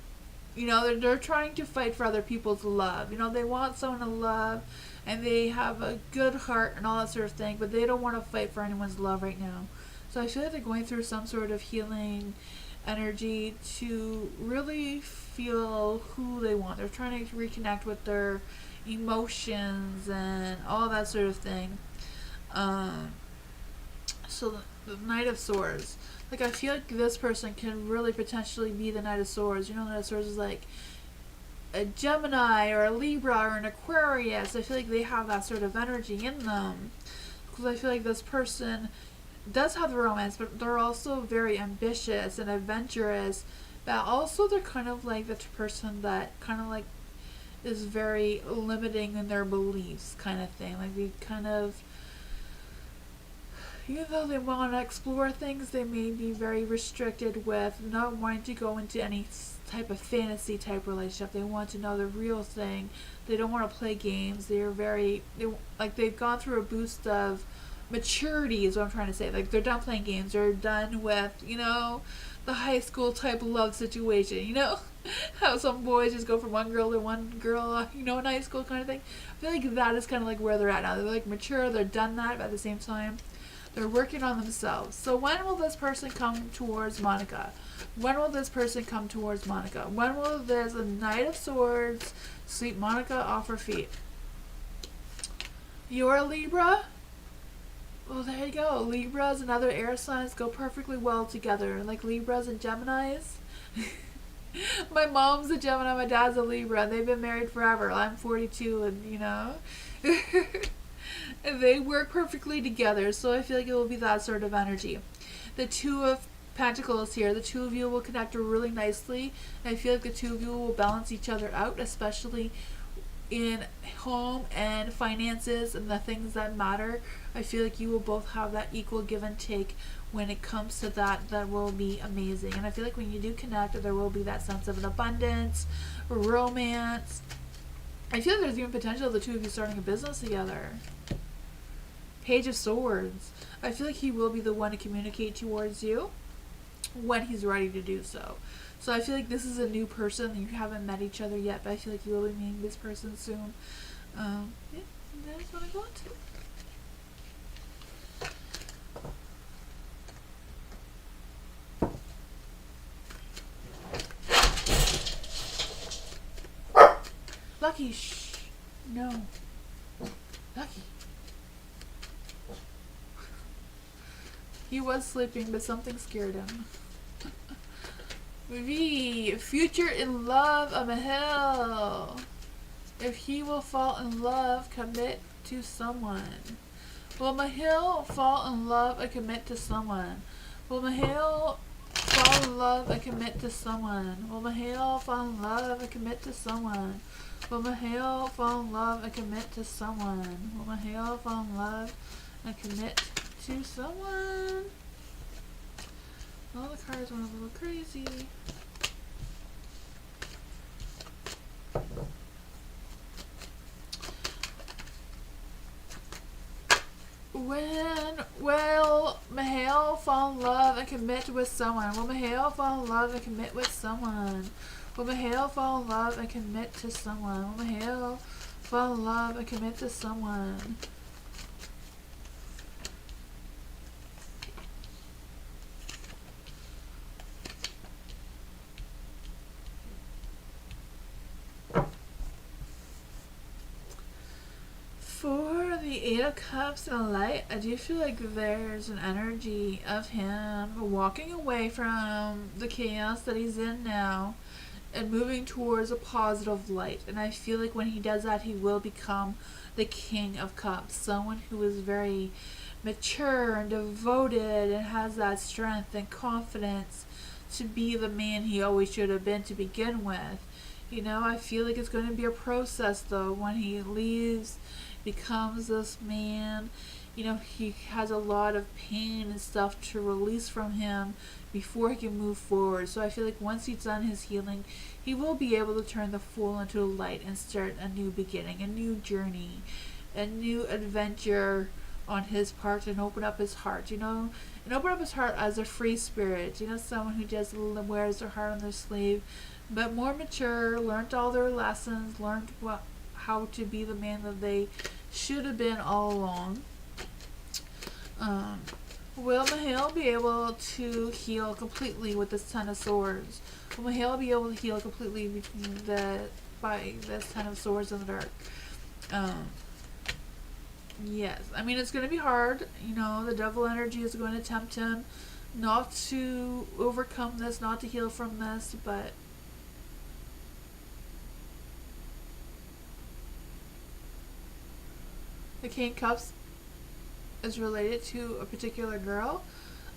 Speaker 1: you know, they're trying to fight for other people's love. You know, they want someone to love and they have a good heart and all that sort of thing, but they don't want to fight for anyone's love right now. So I feel like they're going through some sort of healing energy to really feel who they want. They're trying to reconnect with their emotions and all that sort of thing. So the Knight of Swords. Like, I feel like this person can really potentially be the Knight of Swords. You know, the Knight of Swords is like a Gemini or a Libra or an Aquarius. I feel like they have that sort of energy in them. Because I feel like this person does have the romance, but they're also very ambitious and adventurous. But also they're kind of like the person that kind of like is very limiting in their beliefs kind of thing. Like, they kind of, even though they want to explore things, they may be very restricted with not wanting to go into any type of fantasy type relationship. They want to know the real thing. They don't want to play games. They're very, they've gone through a boost of maturity is what I'm trying to say. Like, they're done playing games. They're done with, you know, the high school type love situation. You know, how some boys just go from one girl to one girl, you know, in high school kind of thing. I feel like that is kind of like where they're at now. They're like mature. They're done that, but at the same time, they're working on themselves. So when will this person come towards Monica? When will this person come towards Monica? When will this Knight of Swords sweep Monica off her feet? You're a Libra? Well, there you go. Libras and other air signs go perfectly well together. Like Libras and Geminis. My mom's a Gemini, my dad's a Libra, and they've been married forever. I'm 42, and you know. And they work perfectly together, so I feel like it will be that sort of energy. The Two of Pentacles here, the two of you will connect really nicely. And I feel like the two of you will balance each other out, especially in home and finances and the things that matter. I feel like you will both have that equal give and take when it comes to that. That will be amazing. And I feel like when you do connect, there will be that sense of an abundance, romance. I feel like there's even potential of the two of you starting a business together. Page of Swords. I feel like he will be the one to communicate towards you when he's ready to do so. So I feel like this is a new person. You haven't met each other yet, but I feel like you will be meeting this person soon. Yeah, that's what I got. Lucky, shh. No. Lucky. He was sleeping, but something scared him. V. Future in love of a hill. If he will fall in love, commit to someone. Will Mahil fall in love and commit to someone? Will Mahil fall in love and commit to someone? Will Mahil fall in love and commit to someone? Will Mahil fall in love and commit to someone? Will Mahil fall in love and commit to someone? All the cards went a little crazy. When will Mahale fall in love and commit with someone? Will Mahale fall in love and commit with someone? Will Mahale fall in love and commit to someone? Will Mahale fall in love and commit to someone? For the Eight of Cups and Light, I do feel like there's an energy of him walking away from the chaos that he's in now and moving towards a positive light. And I feel like when he does that, he will become the King of Cups. Someone who is very mature and devoted and has that strength and confidence to be the man he always should have been to begin with. You know, I feel like it's going to be a process though when he leaves, becomes this man. You know, he has a lot of pain and stuff to release from him before he can move forward. So I feel like once he's done his healing, he will be able to turn the Fool into a light and start a new beginning, a new journey, a new adventure on his part, and open up his heart, you know, and open up his heart as a free spirit, you know, someone who just wears their heart on their sleeve, but more mature, learned all their lessons, learned how to be the man that they should have been all along. Will Mahale be able to heal completely with this Ten of Swords? Will Mahale be able to heal completely by this Ten of Swords in the dark? Yes. I mean, it's going to be hard. You know, the devil energy is going to tempt him not to overcome this, not to heal from this, but the King of Cups is related to a particular girl?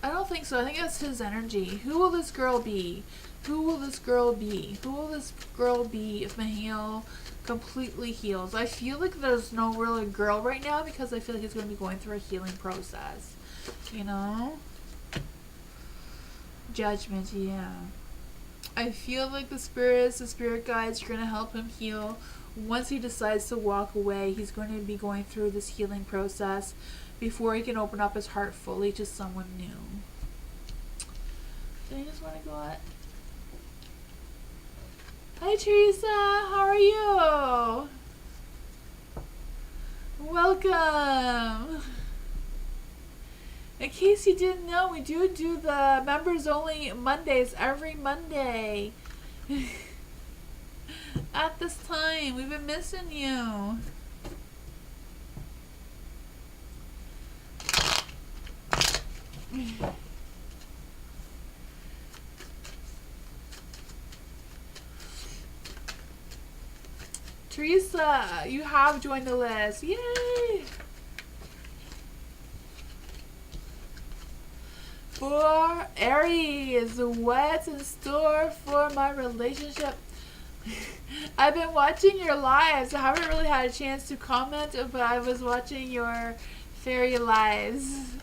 Speaker 1: I don't think so. I think that's his energy. Who will this girl be? Who will this girl be? Who will this girl be if Mahale completely heals? I feel like there's no really girl right now because I feel like he's going to be going through a healing process. You know? Judgment, yeah. I feel like the spirit guides are going to help him heal. Once he decides to walk away, he's going to be going through this healing process before he can open up his heart fully to someone new. Do you just want to go out? Hi Teresa, how are you? Welcome. In case you didn't know, we do the members only Mondays every Monday. At this time, we've been missing you. Teresa, you have joined the list. Yay! For Aries, what's in store for my relationship? I've been watching your lives. I haven't really had a chance to comment, but I was watching your fairy lives.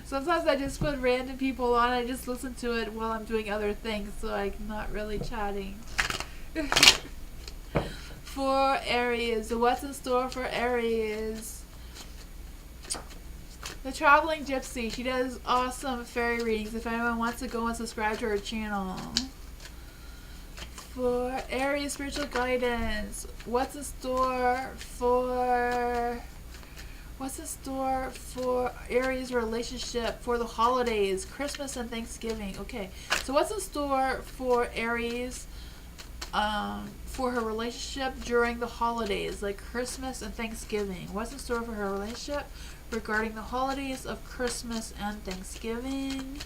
Speaker 1: Sometimes I just put random people on. I just listen to it while I'm doing other things, so I'm not really chatting. For Aries, what's in store for Aries? The Traveling Gypsy. She does awesome fairy readings if anyone wants to go and subscribe to her channel. For Aries spiritual guidance, what's in store for Aries relationship for the holidays, Christmas and Thanksgiving? Okay, so what's in store for Aries for her relationship during the holidays, like Christmas and Thanksgiving? What's in store for her relationship regarding the holidays of Christmas and Thanksgiving?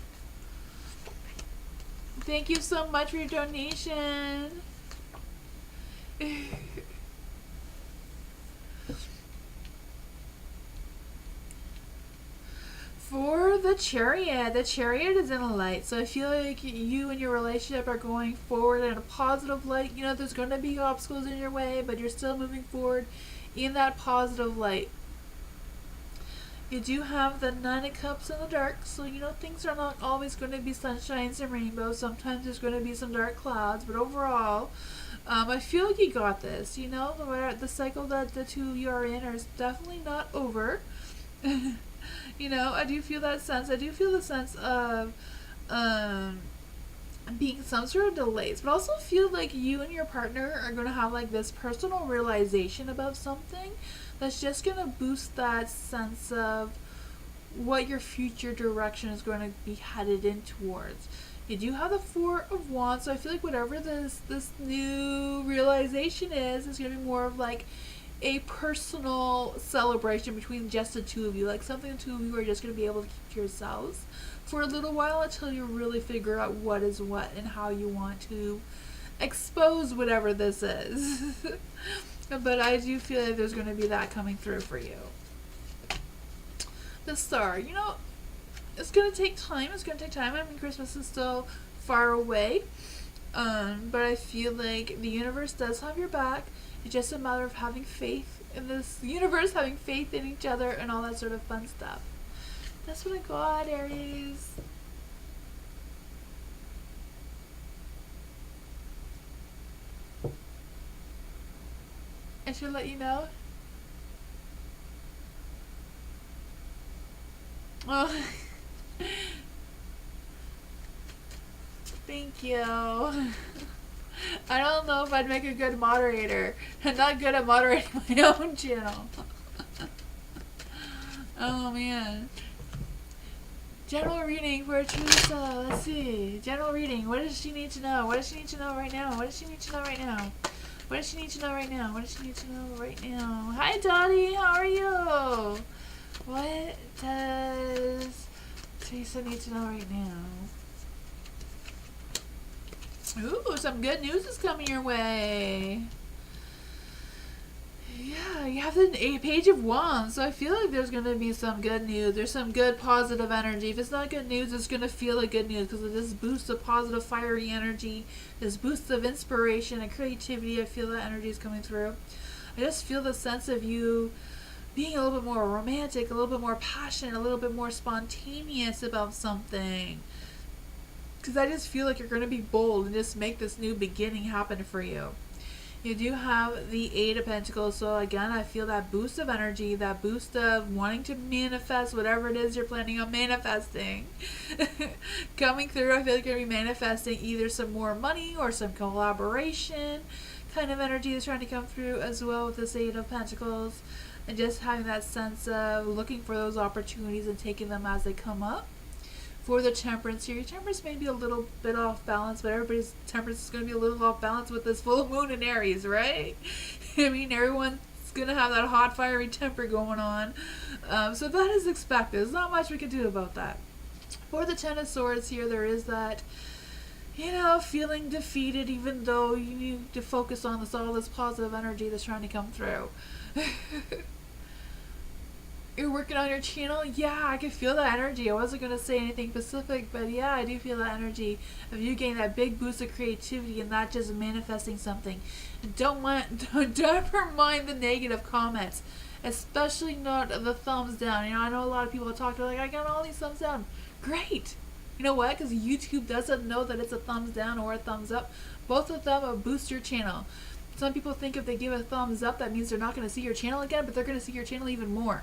Speaker 1: Thank you so much for your donation. For the Chariot is in a light. So I feel like you and your relationship are going forward in a positive light. You know, there's going to be obstacles in your way, but you're still moving forward in that positive light. You do have the Nine of Cups in the dark, so you know things are not always going to be sunshines and rainbows. Sometimes there's going to be some dark clouds, but overall, I feel like you got this. You know, the cycle that the two of you are in is definitely not over. You know, I do feel that sense. I do feel the sense of being some sort of delays, but also feel like you and your partner are going to have like this personal realization about something that's just going to boost that sense of what your future direction is going to be headed in towards. You do have the Four of Wands, so I feel like whatever this new realization is going to be more of like a personal celebration between just the two of you, like something the two of you are just going to be able to keep to yourselves for a little while until you really figure out what is what and how you want to expose whatever this is. But I do feel like there's going to be that coming through for you. The Star, you know, it's going to take time. It's going to take time. I mean, Christmas is still far away. But I feel like the universe does have your back. It's just a matter of having faith in this universe, having faith in each other, and all that sort of fun stuff. That's what I got, Aries. I should let you know. Oh, thank you. I don't know if I'd make a good moderator. I'm not good at moderating my own channel. Oh man. General reading for Teresa. Let's see. General reading. What does she need to know? What does she need to know right now? What does she need to know right now? What does she need to know right now? What does she need to know right now? Hi Dottie, how are you? What does Teresa need to know right now? Ooh, some good news is coming your way. Yeah, you have the Page of Wands, so I feel like there's going to be some good news. There's some good positive energy. If it's not good news, it's going to feel like good news because of this boost of positive, fiery energy, this boost of inspiration and creativity. I feel that energy is coming through. I just feel the sense of you being a little bit more romantic, a little bit more passionate, a little bit more spontaneous about something. Because I just feel like you're going to be bold and just make this new beginning happen for you. You do have the Eight of Pentacles, so again, I feel that boost of energy, that boost of wanting to manifest whatever it is you're planning on manifesting. Coming through, I feel like you're going to be manifesting either some more money or some collaboration kind of energy is trying to come through as well with this Eight of Pentacles. And just having that sense of looking for those opportunities and taking them as they come up. For the Temperance here, your Temperance may be a little bit off balance, but everybody's Temperance is going to be a little off balance with this full moon in Aries, right? I mean, everyone's going to have that hot, fiery temper going on. So that is expected. There's not much we can do about that. For the Ten of Swords here, there is that, you know, feeling defeated, even though you need to focus on all this positive energy that's trying to come through. You're working on your channel? Yeah, I can feel that energy. I wasn't going to say anything specific, but yeah, I do feel that energy of you getting that big boost of creativity and not just manifesting something. Don't ever mind the negative comments, especially not the thumbs down. You know, I know a lot of people talk to like, I got all these thumbs down. Great. You know what? Because YouTube doesn't know that it's a thumbs down or a thumbs up. Both of them will boost your channel. Some people think if they give a thumbs up, that means they're not going to see your channel again, but they're going to see your channel even more.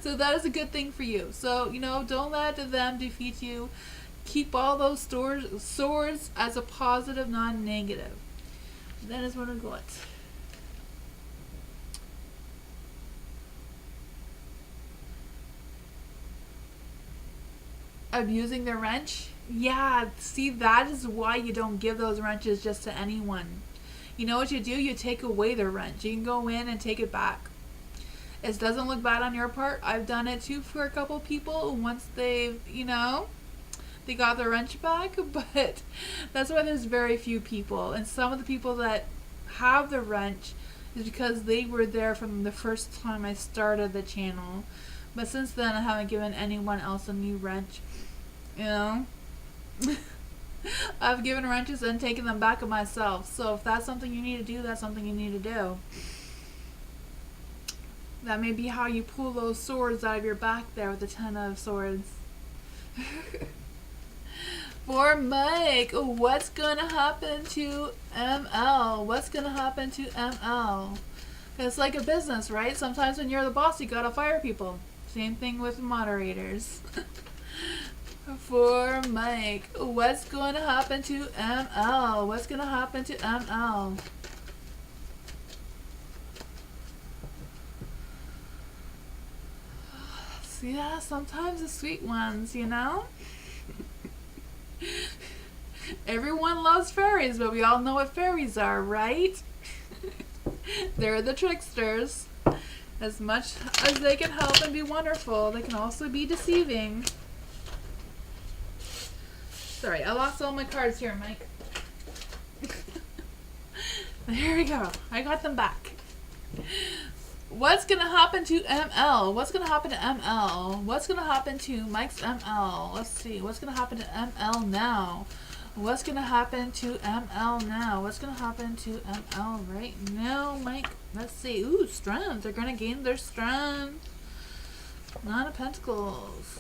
Speaker 1: So that is a good thing for you. So, you know, don't let them defeat you. Keep all those swords as a positive, non-negative. That is what I got. Abusing the wrench? Yeah, see, that is why you don't give those wrenches just to anyone. You know what you do? You take away the wrench. You can go in and take it back. It doesn't look bad on your part. I've done it too for a couple people once they've, you know, they got their wrench back. But that's why there's very few people. And some of the people that have the wrench is because they were there from the first time I started the channel. But since then, I haven't given anyone else a new wrench. You know? I've given wrenches and taken them back of myself. So if that's something you need to do, that's something you need to do. That may be how you pull those swords out of your back there with the Ten of Swords. For Mike, what's going to happen to ML? What's going to happen to ML? It's like a business, right? Sometimes when you're the boss, you got to fire people. Same thing with moderators. For Mike, what's going to happen to ML? What's going to happen to ML? See, yeah, sometimes the sweet ones, you know? Everyone loves fairies, but we all know what fairies are, right? They're the tricksters. As much as they can help and be wonderful, they can also be deceiving. Sorry, I lost all my cards here, Mike. There we go. I got them back. What's going to happen to ML? What's going to happen to ML? What's going to happen to Mike's ML? Let's see. What's going to happen to ML now? What's going to happen to ML now? What's going to happen to ML right now, Mike? Let's see. Ooh, strength. They're going to gain their strength. Nine of Pentacles.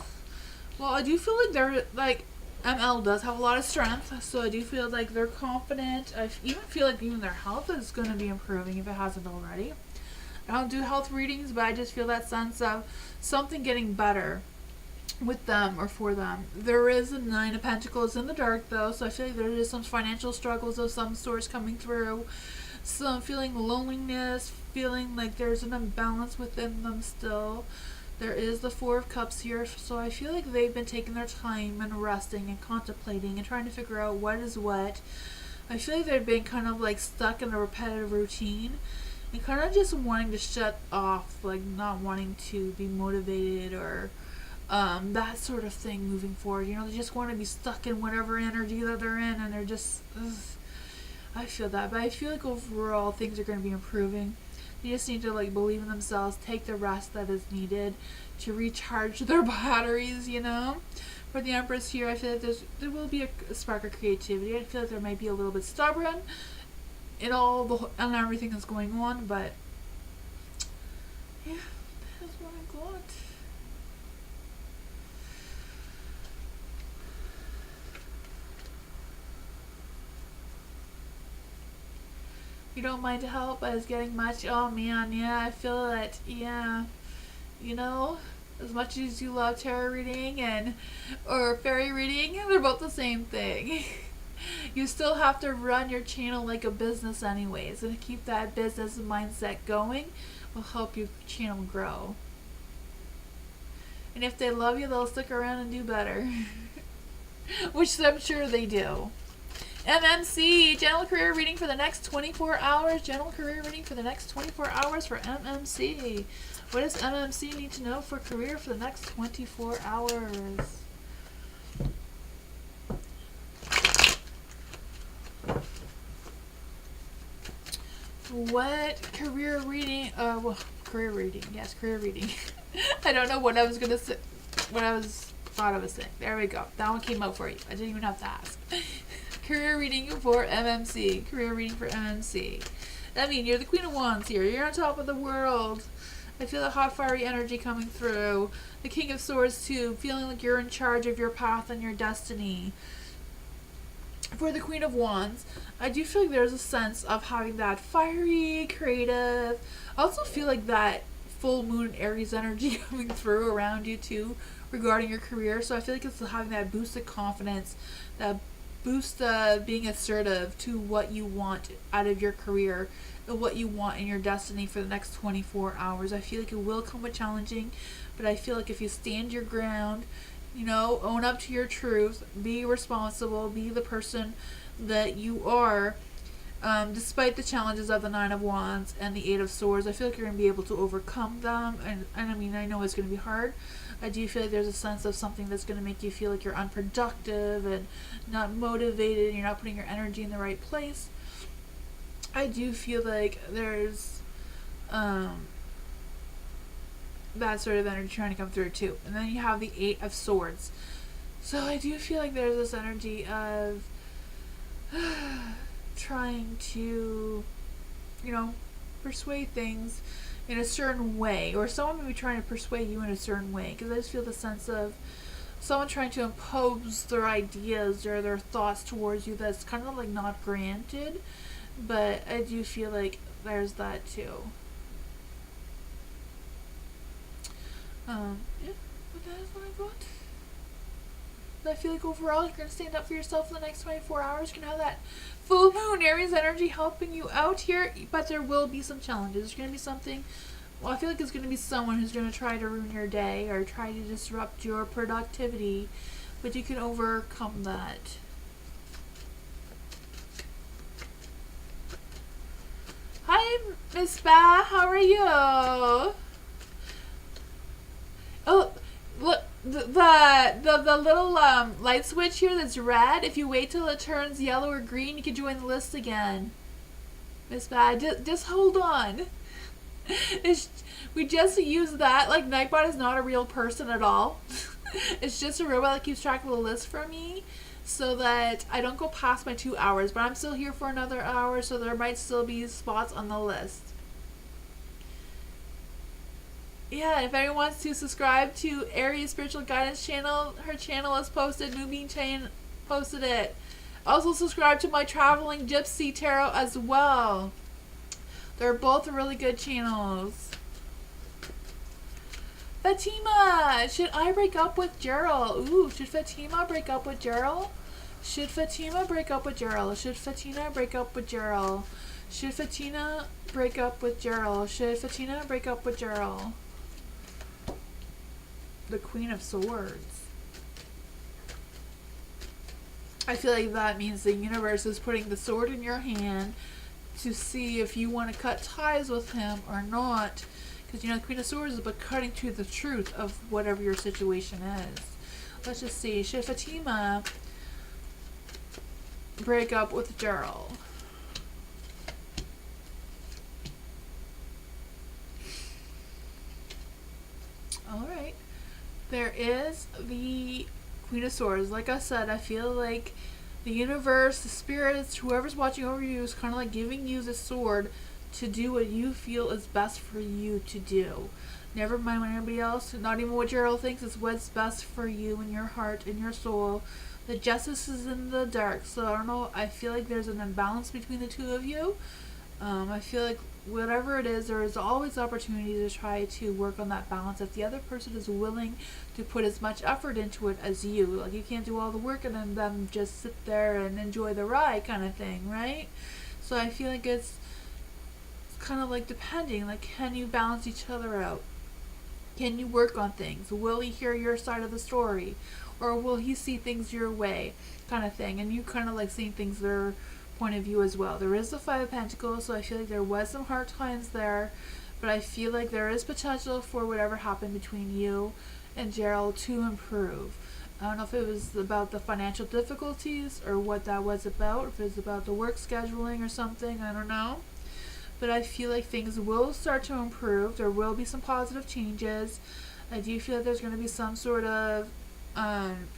Speaker 1: Well, I do feel like they're, like, ML does have a lot of strength, so I do feel like they're confident. I even feel like even their health is going to be improving if it hasn't already. I don't do health readings, but I just feel that sense of something getting better with them or for them. There is a Nine of Pentacles in the dark, though, so I feel like there is some financial struggles of some sorts coming through. Some feeling loneliness, feeling like there's an imbalance within them still. There is the Four of Cups here, so I feel like they've been taking their time and resting and contemplating and trying to figure out what is what. I feel like they've been kind of like stuck in a repetitive routine and kind of just wanting to shut off, like not wanting to be motivated or that sort of thing moving forward. You know, they just want to be stuck in whatever energy that they're in, and they're just, I feel that. But I feel like overall things are going to be improving. They just need to like believe in themselves, take the rest that is needed to recharge their batteries, you know. For the Empress here, I feel like there will be a spark of creativity. I feel like there might be a little bit stubborn in and everything that's going on, but yeah, that's what I got. You don't mind to help, but it's getting much. Oh man, yeah, I feel that. Yeah, you know, as much as you love tarot reading or fairy reading, they're both the same thing. You still have to run your channel like a business anyways, and keep that business mindset going will help your channel grow. And if they love you, they'll stick around and do better. Which I'm sure they do. MMC, general career reading for the next 24 hours. General career reading for the next 24 hours for MMC. What does MMC need to know for career for the next 24 hours? What career reading? Career reading. Yes, career reading. I don't know what I was gonna say. Thought I was saying. There we go. That one came out for you. I didn't even have to ask. Career reading for MMC. Career reading for MMC. I mean, you're the Queen of Wands here. You're on top of the world. I feel a hot, fiery energy coming through. The King of Swords too. Feeling like you're in charge of your path and your destiny. For the Queen of Wands, I do feel like there's a sense of having that fiery, creative. I also feel like that full moon Aries energy coming through around you too regarding your career. So I feel like it's having that boost of confidence, that boost being assertive to what you want out of your career and what you want in your destiny for the next 24 hours. I feel like it will come with challenging, but I feel like if you stand your ground, you know, own up to your truth, be responsible, be the person that you are, despite the challenges of the Nine of Wands and the Eight of Swords, I feel like you're going to be able to overcome them. And I mean, I know it's going to be hard. I do feel like there's a sense of something that's going to make you feel like you're unproductive and not motivated and you're not putting your energy in the right place. I do feel like there's that sort of energy trying to come through too. And then you have the Eight of Swords. So I do feel like there's this energy of trying to, you know, persuade things in a certain way, or someone may be trying to persuade you in a certain way, because I just feel the sense of someone trying to impose their ideas or their thoughts towards you that's kind of like not granted, but I do feel like there's that too. Yeah, but that is what I got. But I feel like overall you're going to stand up for yourself in the next 24 hours. You're going to have that full moon Aries energy helping you out here, but there will be some challenges. There's going to be something, well, I feel like it's going to be someone who's going to try to ruin your day or try to disrupt your productivity, but you can overcome that. Hi, Miss Ba, how are you? Oh, look, the little light switch here that's red, if you wait till it turns yellow or green, you can join the list again. Miss Bad, just hold on. We just use that. Like, Nightbot is not a real person at all. It's just a robot that keeps track of the list for me so that I don't go past my 2 hours. But I'm still here for another hour, so there might still be spots on the list. Yeah, if anyone wants to subscribe to Aries Spiritual Guidance channel, her channel is posted. Moonbeam Chain posted it. Also subscribe to my Traveling Gypsy Tarot as well. They're both really good channels. Fatima! Should I break up with Gerald? Ooh, should Fatima break up with Gerald? Should Fatima break up with Gerald? Should Fatima break up with Gerald? Should Fatima break up with Gerald? Should Fatima break up with Gerald? The Queen of Swords. I feel like that means the universe is putting the sword in your hand to see if you want to cut ties with him or not. Because, you know, the Queen of Swords is about cutting to the truth of whatever your situation is. Let's just see. Should Fatima break up with Gerald? Alright. There is the Queen of Swords. Like I said, I feel like the universe, the spirits, whoever's watching over you is kind of like giving you the sword to do what you feel is best for you to do. Never mind what anybody else, not even what Gerald thinks, is what's best for you and your heart and your soul. The justice is in the dark, so I don't know, I feel like there's an imbalance between the two of you. I feel like whatever it is, there is always opportunity to try to work on that balance if the other person is willing to put as much effort into it as you. Like, you can't do all the work and then them just sit there and enjoy the ride kind of thing, right? So I feel like it's kind of like depending, like, can you balance each other out? Can you work on things? Will he hear your side of the story? Or will he see things your way kind of thing? And you kind of like seeing things their point of view as well. There is the Five of Pentacles, so I feel like there was some hard times there, but I feel like there is potential for whatever happened between you and Gerald to improve. I don't know if it was about the financial difficulties or what that was about, if it was about the work scheduling or something, I don't know. But I feel like things will start to improve. There will be some positive changes. I do feel like there's going to be some sort of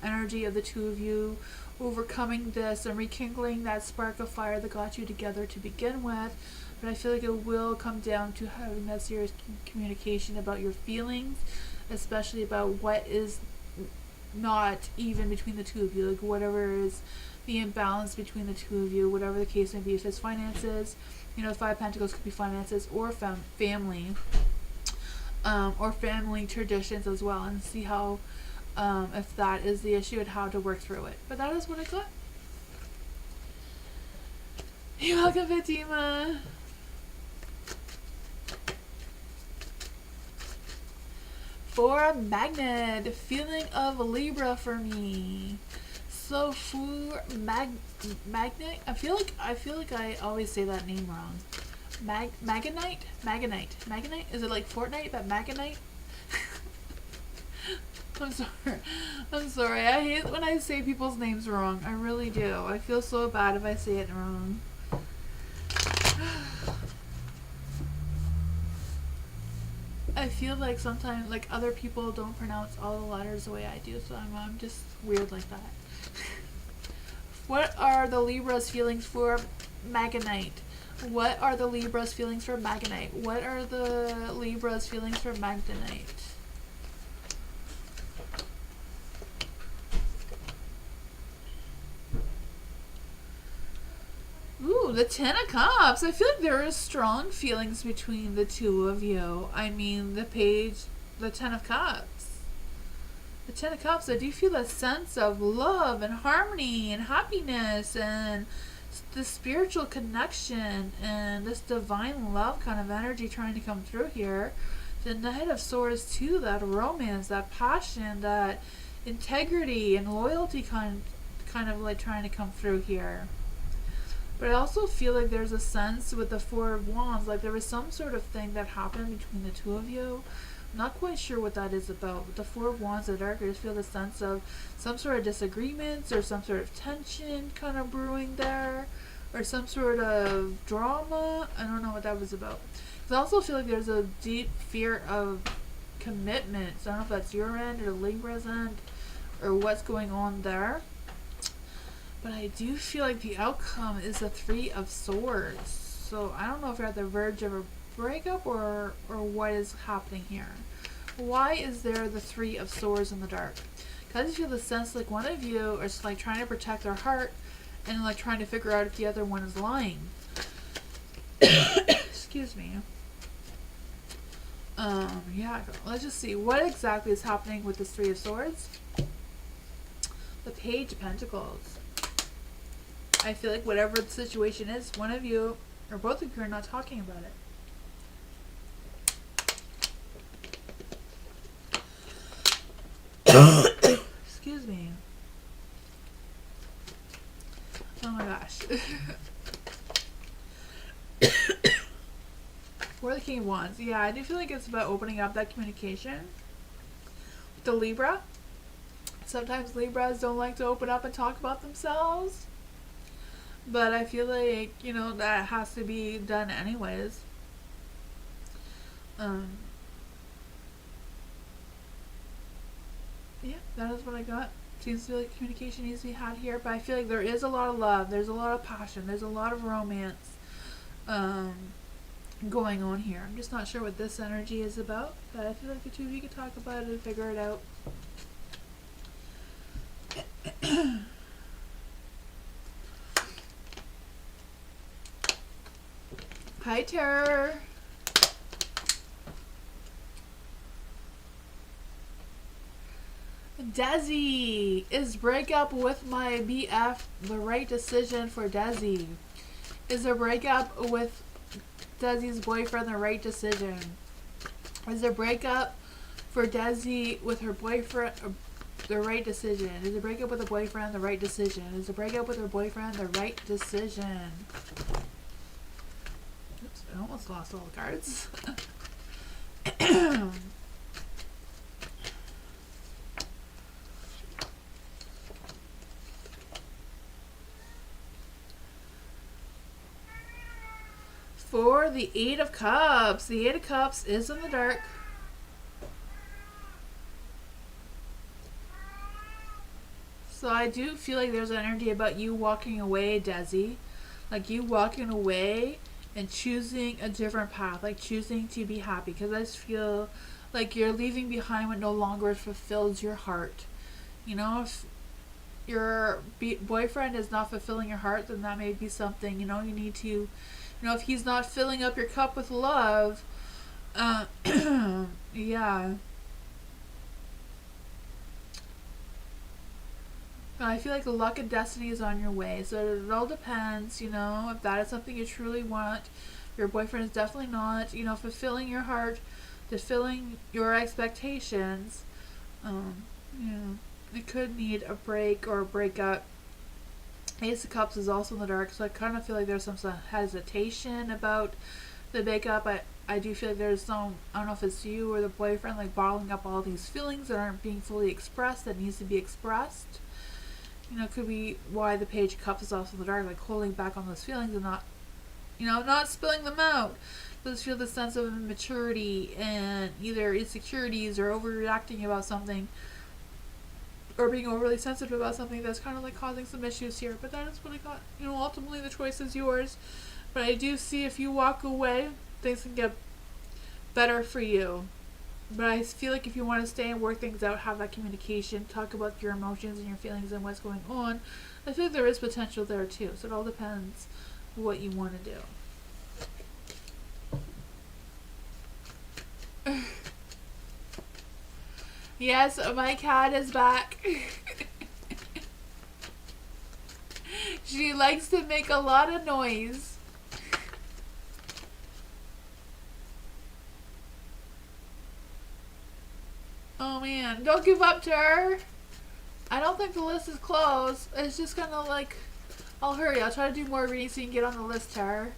Speaker 1: energy of the two of you overcoming this and rekindling that spark of fire that got you together to begin with. But I feel like it will come down to having that serious communication about your feelings, especially about what is not even between the two of you, like whatever is the imbalance between the two of you, whatever the case may be. If it's finances, you know, the Five of Pentacles could be finances or family, or family traditions as well, and see how, if that is the issue and how to work through it. But that is what I got. You're welcome, Fatima. For a magnet, feeling of Libra for me. So for magnet, I feel like I always say that name wrong. Magonite. Is it like Fortnite but Magonite? I'm sorry. I hate when I say people's names wrong. I really do. I feel so bad if I say it wrong. I feel like sometimes, like, other people don't pronounce all the letters the way I do, so I'm just weird like that. What are the Libra's feelings for Magonite? What are the Libra's feelings for Magonite? What are the Libra's feelings for Magonite? Ooh, the Ten of Cups. I feel like there are strong feelings between the two of you. I mean, the the Ten of Cups. The Ten of Cups, I do feel a sense of love and harmony and happiness and the spiritual connection and this divine love kind of energy trying to come through here. The Knight of Swords too, that romance, that passion, that integrity and loyalty kind of like trying to come through here. But I also feel like there's a sense with the Four of Wands, like there was some sort of thing that happened between the two of you. I'm not quite sure what that is about. With the Four of Wands in the dark, I just feel the sense of some sort of disagreements or some sort of tension kind of brewing there. Or some sort of drama. I don't know what that was about. Because I also feel like there's a deep fear of commitment. So I don't know if that's your end or Libra's end or what's going on there. But I do feel like the outcome is the Three of Swords. So I don't know if you're at the verge of a breakup or what is happening here. Why is there the Three of Swords in the dark? Because I just feel the sense like one of you is like trying to protect their heart and like trying to figure out if the other one is lying. Excuse me. Yeah, let's just see. What exactly is happening with this Three of Swords? The Page of Pentacles. I feel like whatever the situation is, one of you or both of you are not talking about it. Excuse me. Oh my gosh. For the King of Wands. Yeah, I do feel like it's about opening up that communication. With the Libra. Sometimes Libras don't like to open up and talk about themselves. But I feel like, you know, that has to be done anyways. Yeah, that is what I got. Seems to be like communication needs to be had here, but I feel like there is a lot of love, there's a lot of passion, there's a lot of romance going on here. I'm just not sure what this energy is about, but I feel like the two of you could talk about it and figure it out. Hi, Terror. Desi, is breakup with my BF the right decision for Desi? Is a breakup with Desi's boyfriend the right decision? Is a breakup for Desi with her boyfriend the right decision? Is a breakup with a boyfriend the right decision? Is a breakup with her boyfriend the right decision? Oops, I almost lost all the cards. For the Eight of Cups. The Eight of Cups is in the dark. So I do feel like there's an energy about you walking away, Desi. Like you walking away and choosing a different path. Like choosing to be happy. Because I just feel like you're leaving behind what no longer fulfills your heart. You know, if your boyfriend is not fulfilling your heart, then that may be something, you know, you need to... You know, if he's not filling up your cup with love, yeah. I feel like the luck and destiny is on your way. So it all depends, you know, if that is something you truly want. Your boyfriend is definitely not, you know, fulfilling your heart, fulfilling your expectations. You know, it could need a break or a breakup. Ace of Cups is also in the dark, so I kind of feel like there's some hesitation about the breakup. I do feel like there's some, I don't know if it's you or the boyfriend, like bottling up all these feelings that aren't being fully expressed, that needs to be expressed. You know, it could be why the Page of Cups is also in the dark, like holding back on those feelings and not, you know, not spilling them out. But just feel the sense of immaturity and either insecurities or overreacting about something, or being overly sensitive about something that's kind of like causing some issues here. But that is what I got. You know, ultimately the choice is yours. But I do see if you walk away, things can get better for you. But I feel like if you want to stay and work things out, have that communication, talk about your emotions and your feelings and what's going on, I feel like there is potential there too. So it all depends what you want to do. Yes, my cat is back. She likes to make a lot of noise. Oh man, don't give up to her. I don't think the list is closed. It's just gonna like, I'll hurry. I'll try to do more reading so you can get on the list, Tara.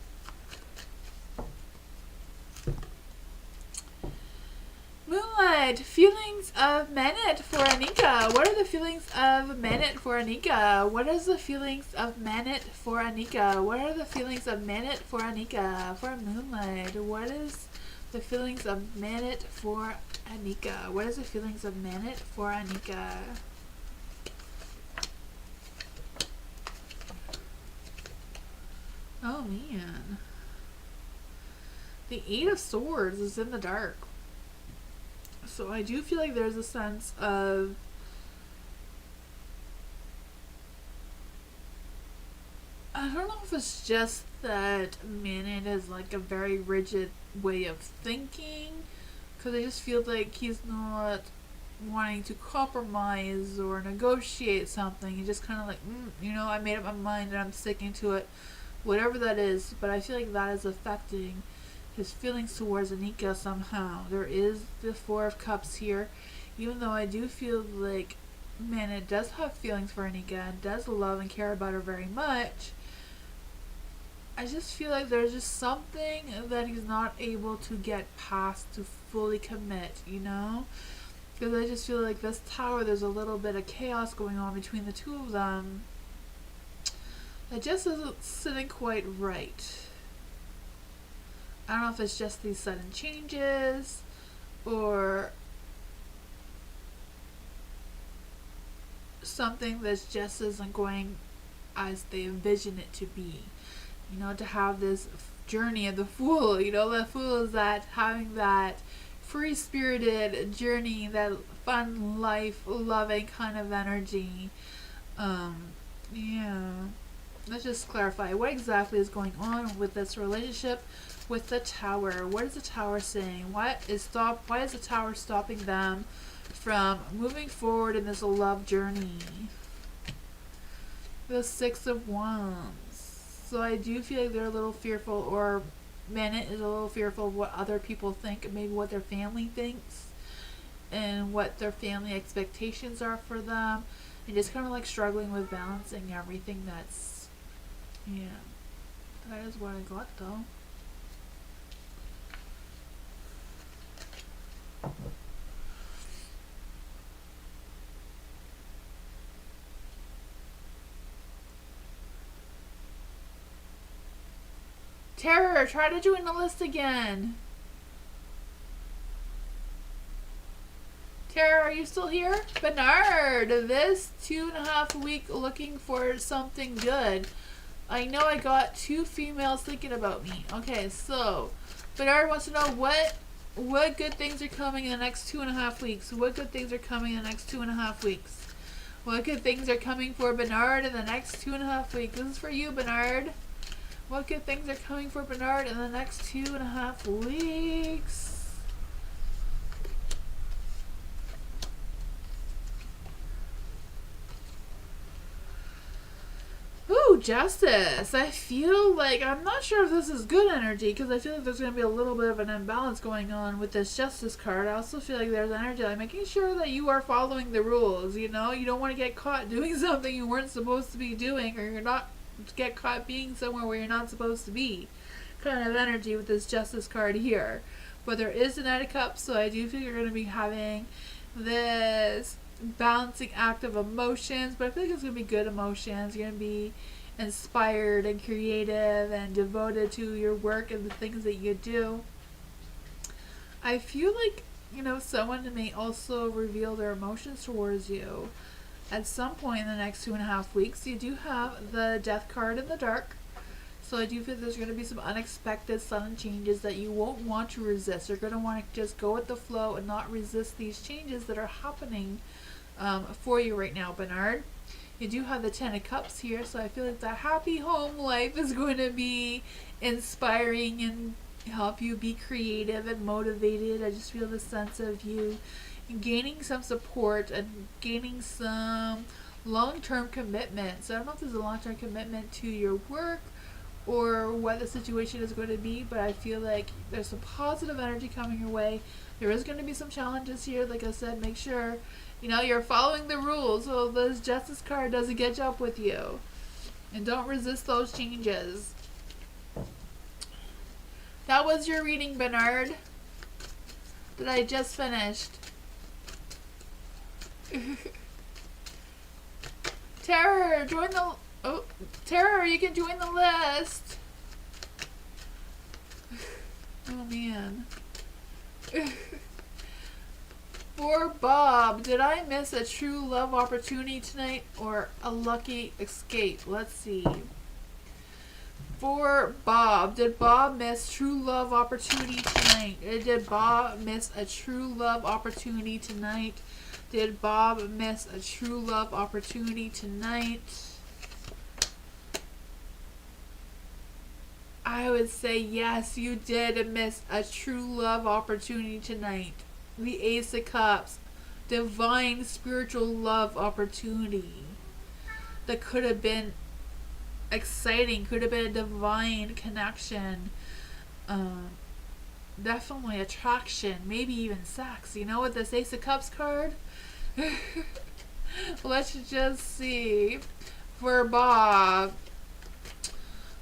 Speaker 1: Moonlight, feelings of Manet for Anika. What are the feelings of Manet for Anika? What is the feelings of Manet for Anika? What are the feelings of Manet for Anika? For Moonlight, what is the feelings of Manet for Anika? What is the feelings of Manet for Anika? Oh man. The Eight of Swords is in the dark. So I do feel like there's a sense of I don't know if it's just that Manet is like a very rigid way of thinking, because I just feel like he's not wanting to compromise or negotiate something. He's just kind of like, I made up my mind and I'm sticking to it, whatever that is. But I feel like that is affecting his feelings towards Anika somehow. There is the Four of Cups here, even though I do feel like Manet does have feelings for Anika and does love and care about her very much. I just feel like there's just something that he's not able to get past to fully commit, Because I just feel like this tower, there's a little bit of chaos going on between the two of them. It just isn't sitting quite right. I don't know if it's just these sudden changes or something that just isn't going as they envision it to be. To have this journey of the Fool. The Fool is that having that free-spirited journey, that fun, life-loving kind of energy. Yeah. Let's just clarify what exactly is going on with this relationship with the Tower. What is the Tower saying? Why is the Tower stopping them from moving forward in this love journey? The Six of Wands. So I do feel like they're a little fearful, or Manet is a little fearful of what other people think, maybe what their family thinks, and what their family expectations are for them, and just kind of like struggling with balancing everything that's, that is what I got though. Terror, try to join the list again. Terror, are you still here? Bernard, this 2.5 week looking for something good. I know I got 2 females thinking about me. Okay, so Bernard wants to know what good things are coming in the next 2.5 weeks. What good things are coming in the next 2.5 weeks? What good things are coming for Bernard in the next 2.5 weeks? This is for you, Bernard. What good things are coming for Bernard in the next 2.5 weeks? Ooh, Justice. I feel like, I'm not sure if this is good energy, because I feel like there's going to be a little bit of an imbalance going on with this Justice card. I also feel like there's energy like making sure that you are following the rules, You don't want to get caught doing something you weren't supposed to be doing, or you're not get caught being somewhere where you're not supposed to be, kind of energy with this Justice card here. But there is the Knight of Cups, so I do think you're going to be having this balancing act of emotions, but I feel like it's going to be good emotions. You're going to be inspired and creative and devoted to your work and the things that you do. I feel like, someone may also reveal their emotions towards you at some point in the next 2.5 weeks. You do have the Death card in the dark. So I do feel there's going to be some unexpected sudden changes that you won't want to resist. You're going to want to just go with the flow and not resist these changes that are happening for you right now, Bernard. You do have the Ten of Cups here, so I feel like that happy home life is going to be inspiring and help you be creative and motivated. I just feel the sense of you gaining some support and gaining some long-term commitment. So I don't know if there's a long-term commitment to your work or what the situation is going to be, but I feel like there's some positive energy coming your way. There is going to be some challenges here. Like I said, make sure you're following the rules so this Justice card doesn't catch up with you. And don't resist those changes. That was your reading, Bernard, that I just finished. Terror, join the... Oh, Terror, you can join the list. Oh, man. For Bob, did I miss a true love opportunity tonight or a lucky escape? Let's see. For Bob, did Bob miss true love opportunity tonight? Did Bob miss a true love opportunity tonight? Did Bob miss a true love opportunity tonight? I would say yes, you did miss a true love opportunity tonight. The Ace of Cups. Divine spiritual love opportunity. That could have been exciting. Could have been a divine connection. Definitely attraction. Maybe even sex. With this Ace of Cups card? Let's just see. For Bob,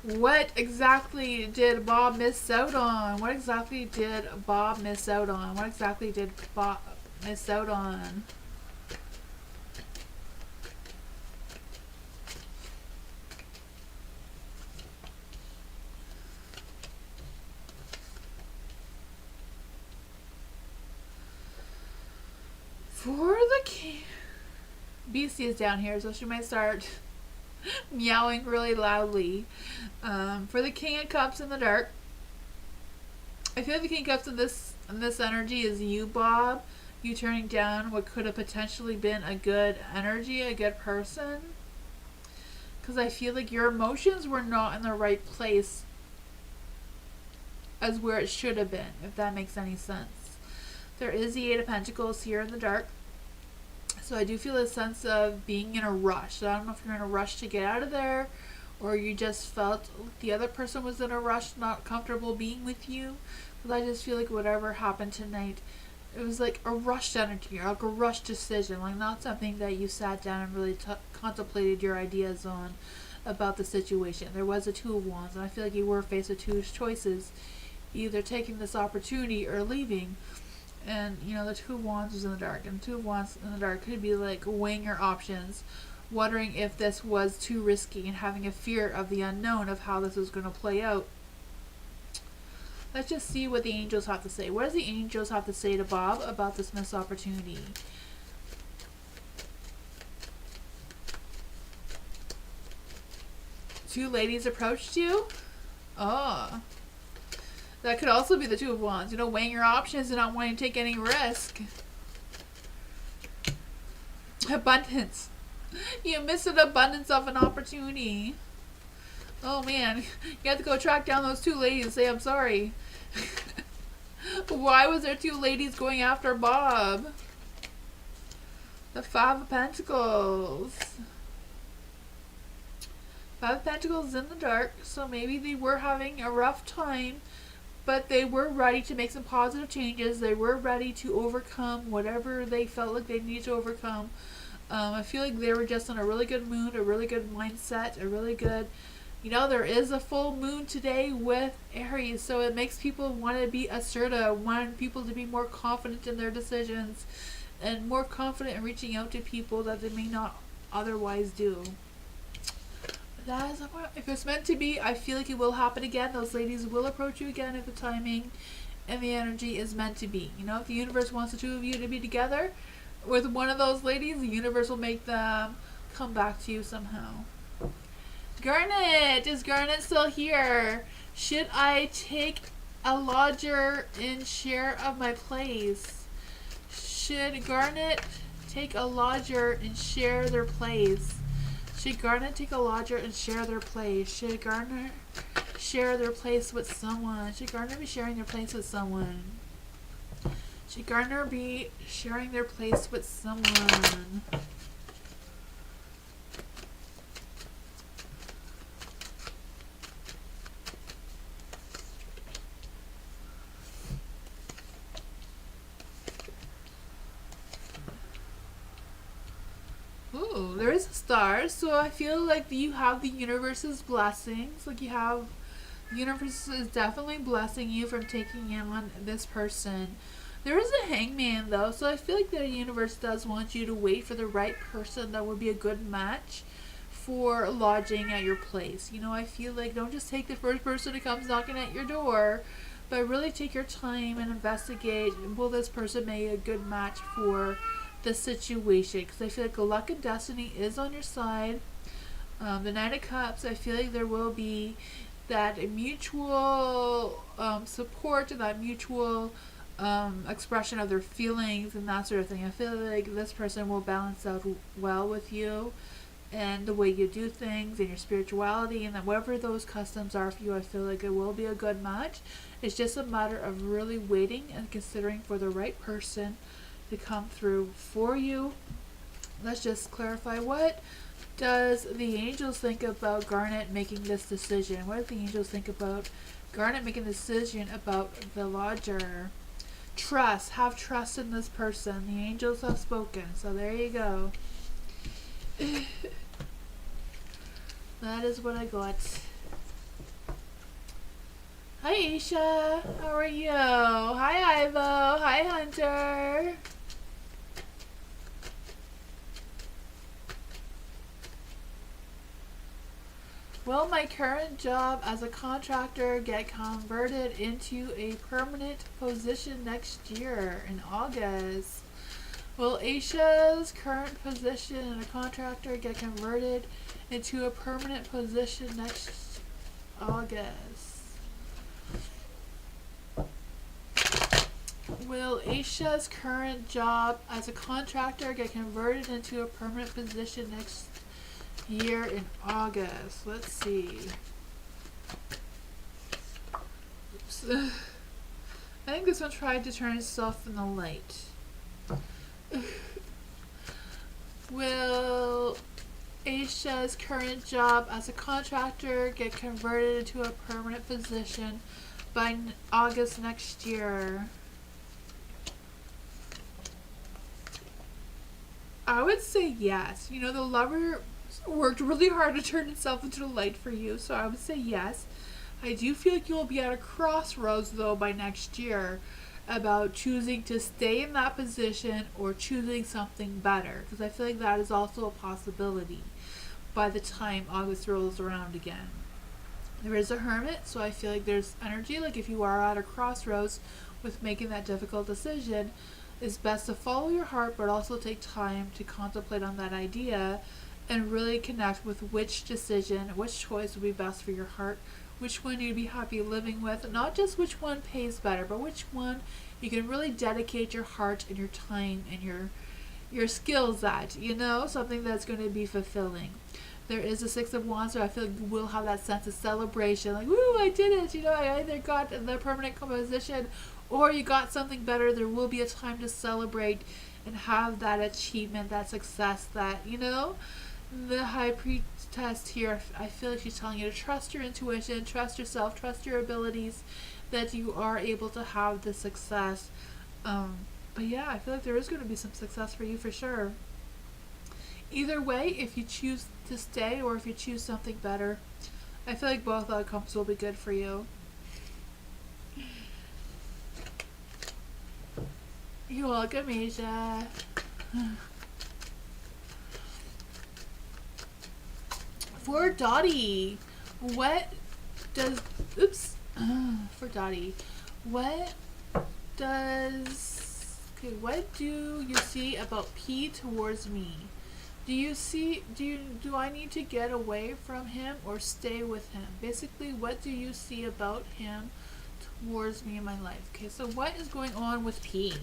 Speaker 1: what exactly did Bob miss out on? What exactly did Bob miss out on? What exactly did Bob miss out on? For the king, Beastie is down here, so she might start meowing really loudly. For the King of Cups in the dark, I feel like the King of Cups in this energy is you, Bob. You turning down what could have potentially been a good energy, a good person. Because I feel like your emotions were not in the right place as where it should have been, if that makes any sense. There is the Eight of Pentacles here in the dark. So I do feel a sense of being in a rush. So I don't know if you're in a rush to get out of there, or you just felt the other person was in a rush, not comfortable being with you. Because I just feel like whatever happened tonight, it was like a rushed energy, or like a rushed decision. Like not something that you sat down and really contemplated your ideas on about the situation. There was a Two of Wands, and I feel like you were faced with two choices. Either taking this opportunity or leaving. And, the Two of Wands was in the dark. And Two of Wands in the dark could be like weighing your options. Wondering if this was too risky and having a fear of the unknown of how this was going to play out. Let's just see what the angels have to say. What does the angels have to say to Bob about this missed opportunity? Two ladies approached you? Oh. That could also be the Two of Wands. Weighing your options and not wanting to take any risk. Abundance. You missed an abundance of an opportunity. Oh man. You have to go track down those two ladies and say, I'm sorry. Why was there two ladies going after Bob? The Five of Pentacles. Five of Pentacles in the dark. So maybe they were having a rough time. But they were ready to make some positive changes. They were ready to overcome whatever they felt like they needed to overcome. I feel like they were just in a really good mood, a really good mindset, a really good... there is a full moon today with Aries, so it makes people want to be assertive, want people to be more confident in their decisions, and more confident in reaching out to people that they may not otherwise do. That is, if it's meant to be, I feel like it will happen again. Those ladies will approach you again if the timing and the energy is meant to be. If the universe wants the two of you to be together with one of those ladies, the universe will make them come back to you somehow. Garnet! Is Garnet still here? Should I take a lodger in share of my place? Should Garnet take a lodger and share their place? Should Garnet take a lodger and share their place? Should Garnet share their place with someone? Should Garnet be sharing their place with someone? Should Gardner be sharing their place with someone? Ooh, there is a star, so I feel like you have the universe's blessings. Like you have, the universe is definitely blessing you from taking on this person. There is a hangman though, so I feel like the universe does want you to wait for the right person that would be a good match for lodging at your place. You know, I feel like don't just take the first person that comes knocking at your door, but really take your time and investigate, will this person make a good match for the situation? Because I feel like the luck and destiny is on your side. The Knight of Cups, I feel like there will be that mutual support and that mutual expression of their feelings and that sort of thing. I feel like this person will balance out well with you and the way you do things and your spirituality, and that whatever those customs are for you, I feel like it will be a good match. It's just a matter of really waiting and considering for the right person to come through for you. Let's just clarify, what does the angels think about Garnet making this decision? What do the angels think about Garnet making a decision about the lodger? Trust. Have trust in this person. The angels have spoken. So there you go. That is what I got. Hi Aisha. How are you? Hi Ivo. Hi Hunter. Will my current job as a contractor get converted into a permanent position next year in August? Will Aisha's current position as a contractor get converted into a permanent position next August? Will Aisha's current job as a contractor get converted into a permanent position next year in August? Let's see. Oops. I think this one tried to turn itself in the light. Will Aisha's current job as a contractor get converted into a permanent position by August next year? I would say yes. You know, the lover worked really hard to turn itself into the light for you, so I would say yes. I do feel like you'll be at a crossroads though by next year about choosing to stay in that position or choosing something better, because I feel like that is also a possibility by the time August rolls around again. There is a hermit, so I feel like there's energy, like if you are at a crossroads with making that difficult decision, it's best to follow your heart but also take time to contemplate on that idea and really connect with which decision, which choice would be best for your heart, which one you'd be happy living with, not just which one pays better, but which one you can really dedicate your heart and your time and your skills at, you know, something that's going to be fulfilling. There is a Six of Wands, so I feel like you will have that sense of celebration, like, woo, I did it, you know, I either got the permanent composition or you got something better. There will be a time to celebrate and have that achievement, that success, that, you know, the High Priestess here, I feel like she's telling you to trust your intuition, trust yourself, trust your abilities, that you are able to have the success. But yeah, I feel like there is going to be some success for you for sure. Either way, if you choose to stay or if you choose something better, I feel like both outcomes will be good for you. You're welcome, Asia. For Dottie, what does... Oops. For Dottie, what does... Okay, what do you see about P towards me? Do you see... Do I need to get away from him or stay with him? Basically, what do you see about him towards me in my life? Okay, so what is going on with P?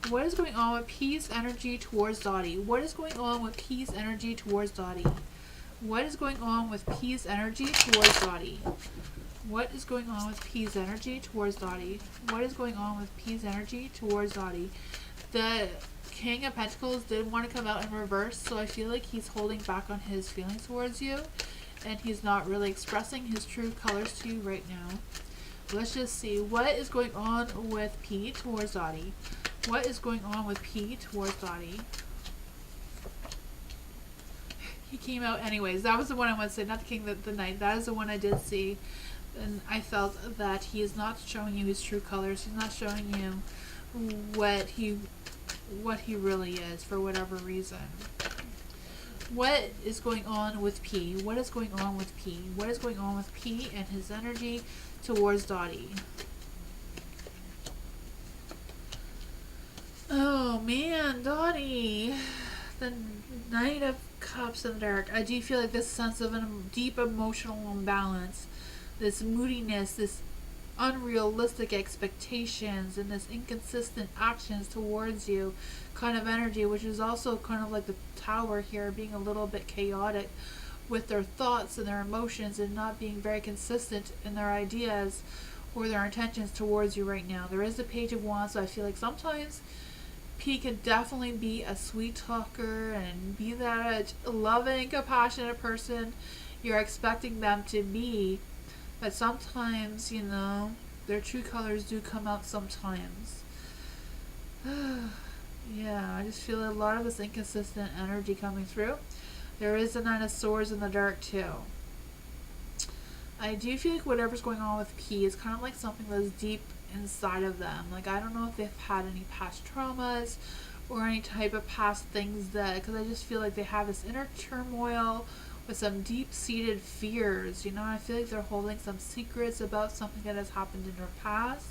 Speaker 1: What is going on with P's energy towards Dottie? What is going on with P's energy towards Dottie? What is going on with P's energy towards Dottie? What is going on with P's energy towards Dottie? What is going on with P's energy towards Dottie? The King of Pentacles did want to come out in reverse, so I feel like he's holding back on his feelings towards you, and he's not really expressing his true colors to you right now. Let's just see. What is going on with P towards Dottie? What is going on with P towards Dottie? He came out anyways. That was the one I want to say, not the King, the Knight. That is the one I did see. And I felt that he is not showing you his true colors. He's not showing you what he really is for whatever reason. What is going on with P? What is going on with P? What is going on with P and his energy towards Dottie? Oh man, Dottie. The Knight of Cups in the dark. I do feel like this sense of a deep emotional imbalance, this moodiness, this unrealistic expectations, and this inconsistent actions towards you kind of energy, which is also kind of like the Tower here, being a little bit chaotic with their thoughts and their emotions and not being very consistent in their ideas or their intentions towards you right now. There is the Page of Wands, so I feel like sometimes P can definitely be a sweet talker and be that loving, compassionate person you're expecting them to be. But sometimes, you know, their true colors do come out sometimes. Yeah, I just feel a lot of this inconsistent energy coming through. There is the Nine of Swords in the dark too. I do feel like whatever's going on with P is kind of like something that's deep inside of them. Like, I don't know if they've had any past traumas or any type of past things that, because I just feel like they have this inner turmoil with some deep-seated fears. You know, I feel like they're holding some secrets about something that has happened in their past,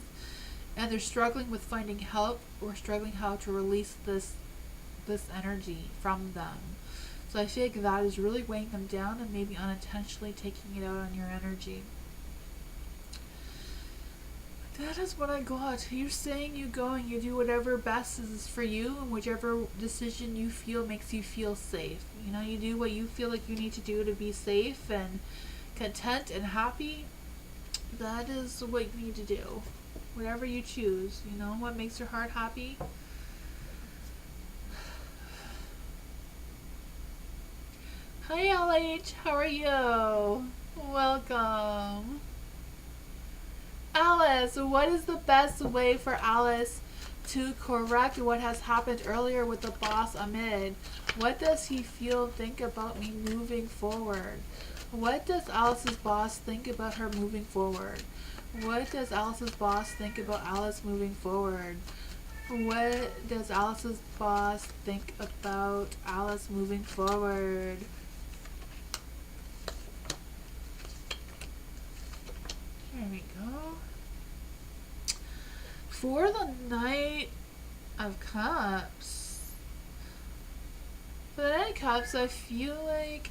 Speaker 1: and they're struggling with finding help or struggling how to release this energy from them. So I feel like that is really weighing them down and maybe unintentionally taking it out on your energy. That is what I got. You're saying you go and you do whatever best is for you, and whichever decision you feel makes you feel safe. You know, you do what you feel like you need to do to be safe and content and happy. That is what you need to do. Whatever you choose, you know, what makes your heart happy. Hi LH, how are you? Welcome. Alice, what is the best way for Alice to correct what has happened earlier with the boss Ahmed? What does he feel, think about me moving forward? What does Alice's boss think about her moving forward? What does Alice's boss think about Alice moving forward? What does Alice's boss think about Alice moving forward? There we go. For the Knight of Cups. For the Knight of Cups, I feel like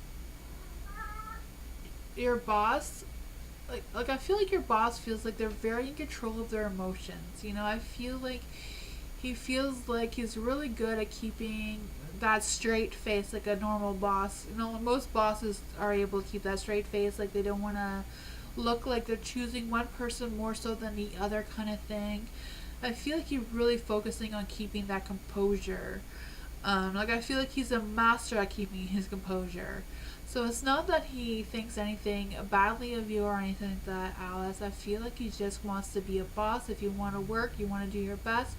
Speaker 1: your boss, like I feel like your boss feels like they're very in control of their emotions. You know, I feel like he feels like he's really good at keeping that straight face like a normal boss. You know, most bosses are able to keep that straight face, like they don't want to look like they're choosing one person more so than the other kind of thing. I feel like he's really focusing on keeping that composure. Like I feel like he's a master at keeping his composure. So it's not that he thinks anything badly of you or anything like that, Alice. I feel like he just wants to be a boss. If you want to work, you want to do your best,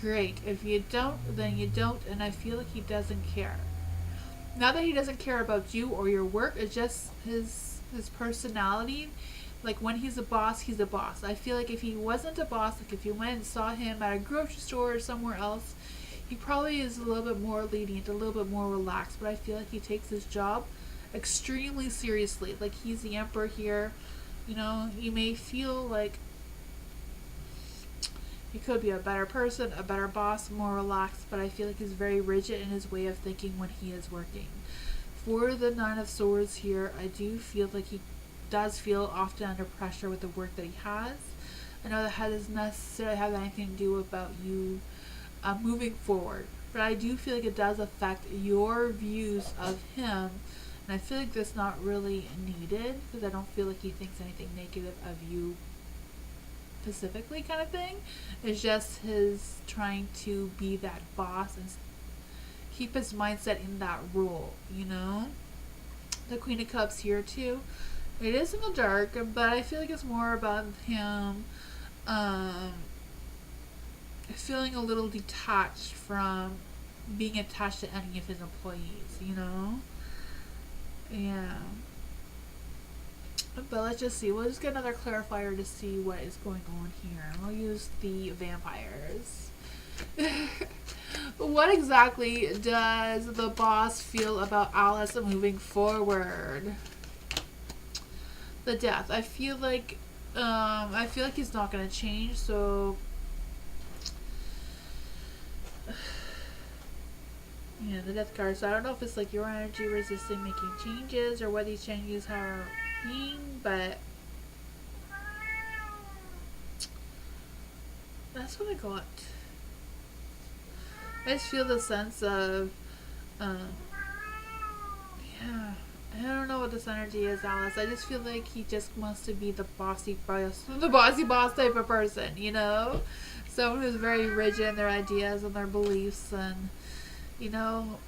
Speaker 1: great. If you don't, then you don't, and I feel like he doesn't care. Not that he doesn't care about you or your work, it's just his personality. Like when he's a boss, he's a boss. I feel like if he wasn't a boss, like if you went and saw him at a grocery store or somewhere else, he probably is a little bit more lenient, a little bit more relaxed, but I feel like he takes his job extremely seriously. Like he's the emperor here. You know, you may feel like he could be a better person, a better boss, more relaxed, but I feel like he's very rigid in his way of thinking when he is working. For the Nine of Swords here, I do feel like he does feel often under pressure with the work that he has. I know that doesn't necessarily have anything to do about you moving forward, but I do feel like it does affect your views of him And I feel like that's not really needed, because I don't feel like he thinks anything negative of you specifically, kind of thing. It's just his trying to be that boss and keep his mindset in that role, you know? The Queen of Cups here too. It is in the dark, but I feel like it's more about him feeling a little detached from being attached to any of his employees, you know? Yeah. But let's just see. We'll just get another clarifier to see what is going on here. We'll use the vampires. What exactly does the boss feel about Alice moving forward? The Death. I feel like he's not gonna change, so yeah, the Death card. So I don't know if it's like your energy resisting making changes or what these changes are being, but that's what I got. I just feel the sense of yeah, I don't know what this energy is, Alice. I just feel like he just wants to be the bossy boss type of person, you know? Someone who's very rigid in their ideas and their beliefs, and you know,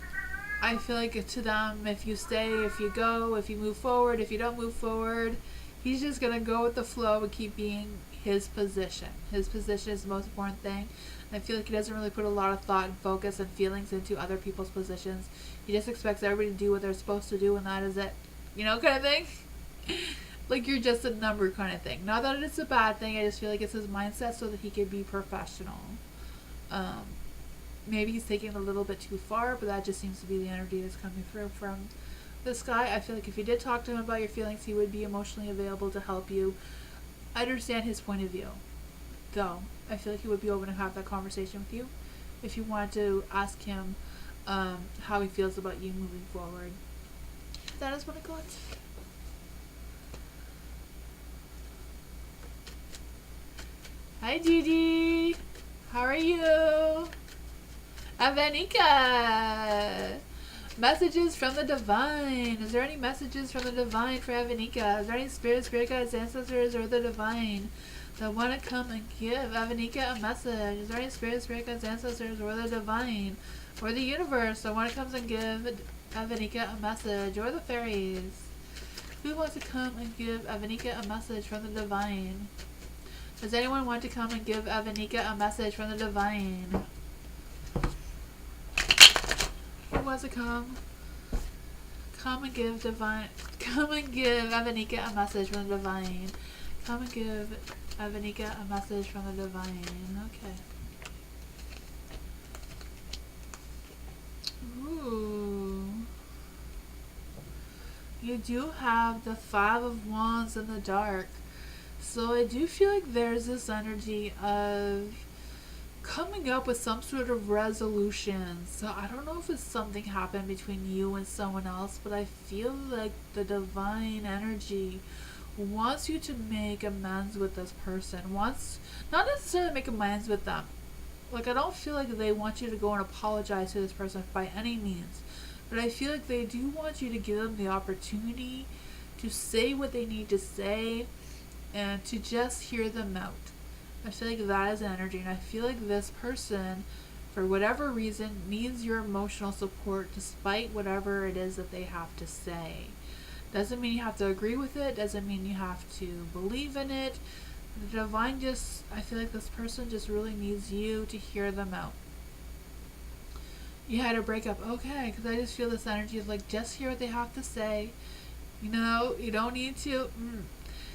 Speaker 1: I feel like to them, if you stay, if you go, if you move forward, if you don't move forward, he's just gonna go with the flow and keep being his position. His position is the most important thing. I feel like he doesn't really put a lot of thought and focus and feelings into other people's positions. He just expects everybody to do what they're supposed to do, and that is it. You know, kind of thing? Like you're just a number kind of thing. Not that it's a bad thing, I just feel like it's his mindset so that he can be professional. Maybe he's taking it a little bit too far, but that just seems to be the energy that's coming through from this guy. I feel like if you did talk to him about your feelings, he would be emotionally available to help you. I understand his point of view, though. I feel like he would be open to have that conversation with you if you wanted to ask him how he feels about you moving forward. That is what I got. Hi, Gigi. How are you? Avanika. Messages from the divine. Is there any messages from the divine for Avanika? Is there any spirit guides, ancestors, or the divine that want to come and give Avanika a message? Is there any spirit guides, ancestors, or the divine, or the universe that want to come and give Avanika a message, or the fairies? Who wants to come and give Avanika a message from the divine? Does anyone want to come and give Avanika a message from the divine? Who wants to come and give Avanika a message from the divine? Come and give Avanika a message from the divine. Okay. Ooh. You do have the Five of Wands in the dark. So I do feel like there's this energy of coming up with some sort of resolution. So I don't know if it's something happened between you and someone else, but I feel like the divine energy wants you to make amends with this person. Wants not necessarily make amends with them. Like I don't feel like they want you to go and apologize to this person by any means. But I feel like they do want you to give them the opportunity to say what they need to say and to just hear them out. I feel like that is energy, and I feel like this person, for whatever reason, needs your emotional support despite whatever it is that they have to say. Doesn't mean you have to agree with it, doesn't mean you have to believe in it. The divine just, I feel like this person just really needs you to hear them out. You had a breakup, okay, because I just feel this energy of like, just hear what they have to say. You know, you don't need to,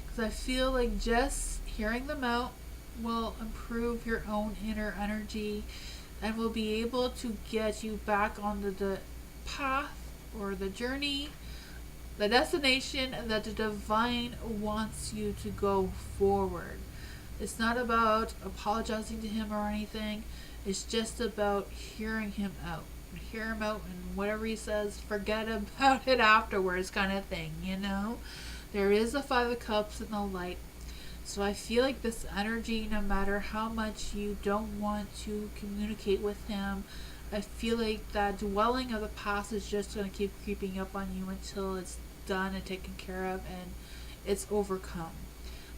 Speaker 1: because I feel like just hearing them out will improve your own inner energy and will be able to get you back on the path or the journey, the destination that the divine wants you to go forward. It's not about apologizing to him or anything. It's just about hearing him out. Hear him out, and whatever he says, forget about it afterwards, kind of thing, you know? There is a Five of Cups in the light. So I feel like this energy, no matter how much you don't want to communicate with him, I feel like that dwelling of the past is just going to keep creeping up on you until it's done and taken care of and it's overcome.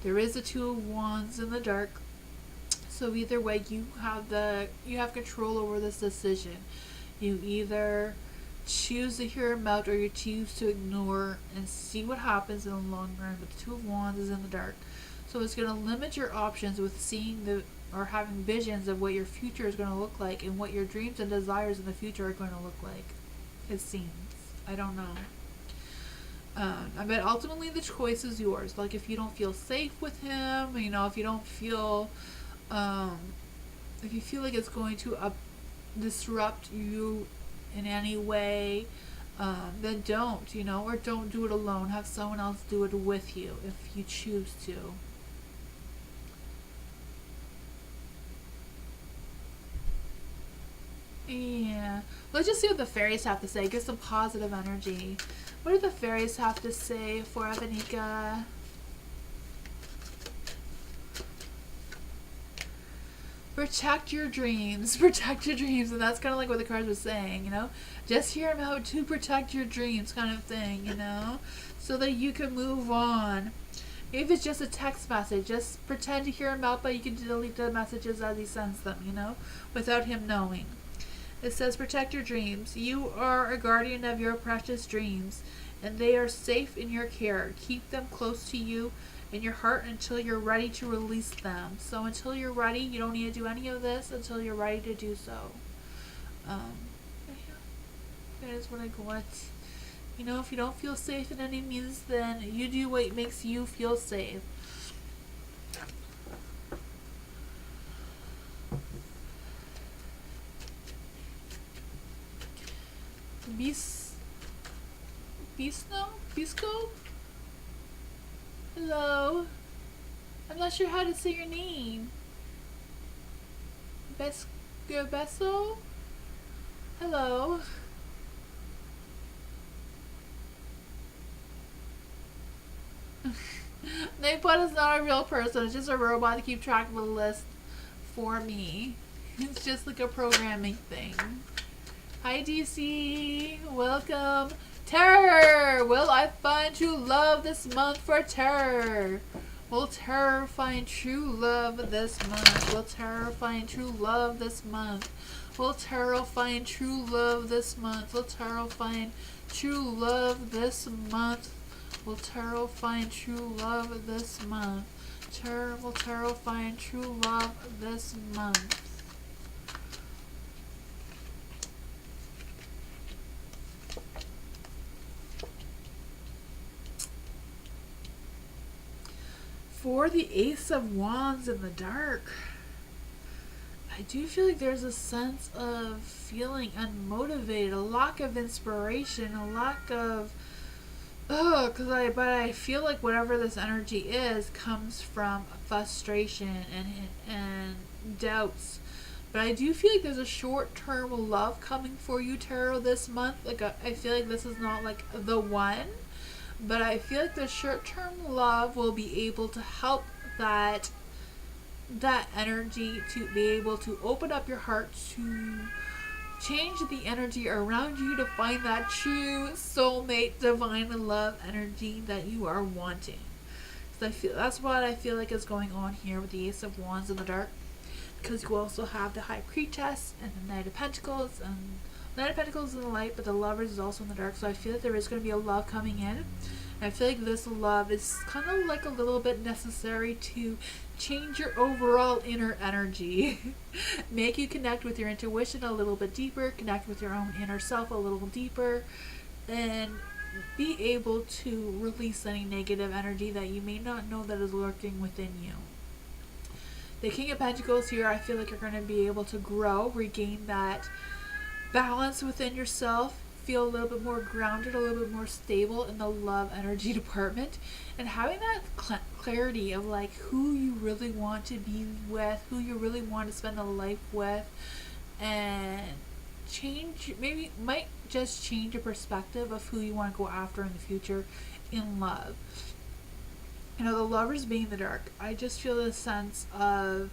Speaker 1: There is a Two of Wands in the dark. So either way, you have control over this decision. You either choose to hear him out or you choose to ignore and see what happens in the long run. But the Two of Wands is in the dark. So it's going to limit your options with seeing or having visions of what your future is going to look like and what your dreams and desires in the future are going to look like. It seems. I don't know. But ultimately the choice is yours. Like if you don't feel safe with him, if you don't feel, if you feel like it's going to disrupt you in any way, then don't, or don't do it alone. Have someone else do it with you if you choose to. Yeah. Let's just see what the fairies have to say. Get some positive energy. What do the fairies have to say for Avanika? Protect your dreams. Protect your dreams. And that's kind of like what the cards were saying, Just hear them out to protect your dreams kind of thing, So that you can move on. If it's just a text message, just pretend to hear him out, but you can delete the messages as he sends them, without him knowing. It says, protect your dreams. You are a guardian of your precious dreams, and they are safe in your care. Keep them close to you in your heart until you're ready to release them. So until you're ready, you don't need to do any of this until you're ready to do so. That is what I got. If you don't feel safe in any means, then you do what makes you feel safe. Bisco? Hello? I'm not sure how to say your name. Beso? Hello? Nightbot is not a real person. It's just a robot to keep track of the list for me. It's just like a programming thing. Hi DC, welcome. Terror! Will I find true love this month for terror? Will terror find true love this month? Will terror find true love this month? Will terror find true love this month? Will terror find true love this month? Will tarot find true love this month? Will tarot find true love this month? For the Ace of Wands in the dark, I do feel like there's a sense of feeling unmotivated, a lack of inspiration, a lack of but I feel like whatever this energy is comes from frustration and doubts. But I do feel like there's a short-term love coming for you, Tarot, this month. Like I feel like this is not like the one, but I feel like the short-term love will be able to help that energy to be able to open up your heart to change the energy around you to find that true soulmate, divine love energy that you are wanting. So that's what I feel like is going on here with the Ace of Wands in the dark. Because you also have the High Priestess and the Knight of Pentacles, and the Knight of Pentacles is in the light, but the Lovers is also in the dark. So I feel like there is going to be a love coming in. And I feel like this love is kind of like a little bit necessary to change your overall inner energy. Make you connect with your intuition a little bit deeper, connect with your own inner self a little deeper, and be able to release any negative energy that you may not know that is lurking within you. The King of Pentacles here, I feel like you're going to be able to grow, regain that balance within yourself, feel a little bit more grounded, a little bit more stable in the love energy department, and having that clarity of like who you really want to be with, who you really want to spend a life with, and might just change your perspective of who you want to go after in the future in love. The Lovers being in the dark, I just feel this sense of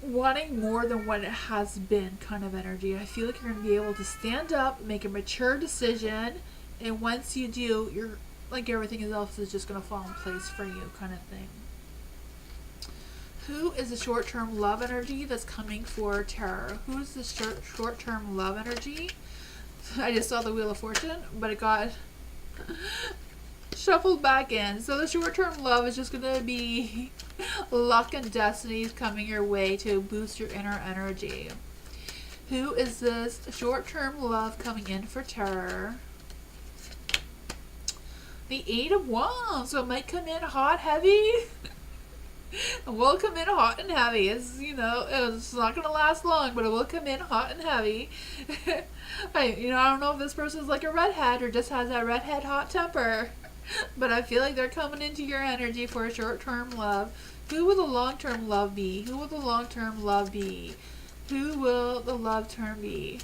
Speaker 1: wanting more than what it has been kind of energy. I feel like you're going to be able to stand up, make a mature decision, and once you do, you're like everything else is just going to fall in place for you kind of thing. Who is the short-term love energy that's coming for Terror? Who is the short-term love energy? I just saw the Wheel of Fortune, but it got shuffled back in. So the short-term love is just going to be luck and destinies coming your way to boost your inner energy. Who is this short-term love coming in for Terror? The 8 of Wands. So it might come in hot, heavy. It will come in hot and heavy. It's, you know, it's not going to last long, but it will come in hot and heavy. I don't know if this person's like a redhead or just has that redhead hot temper. But I feel like they're coming into your energy for a short-term love. Who will the long-term love be? Who will the long-term love be? Who will the love term be?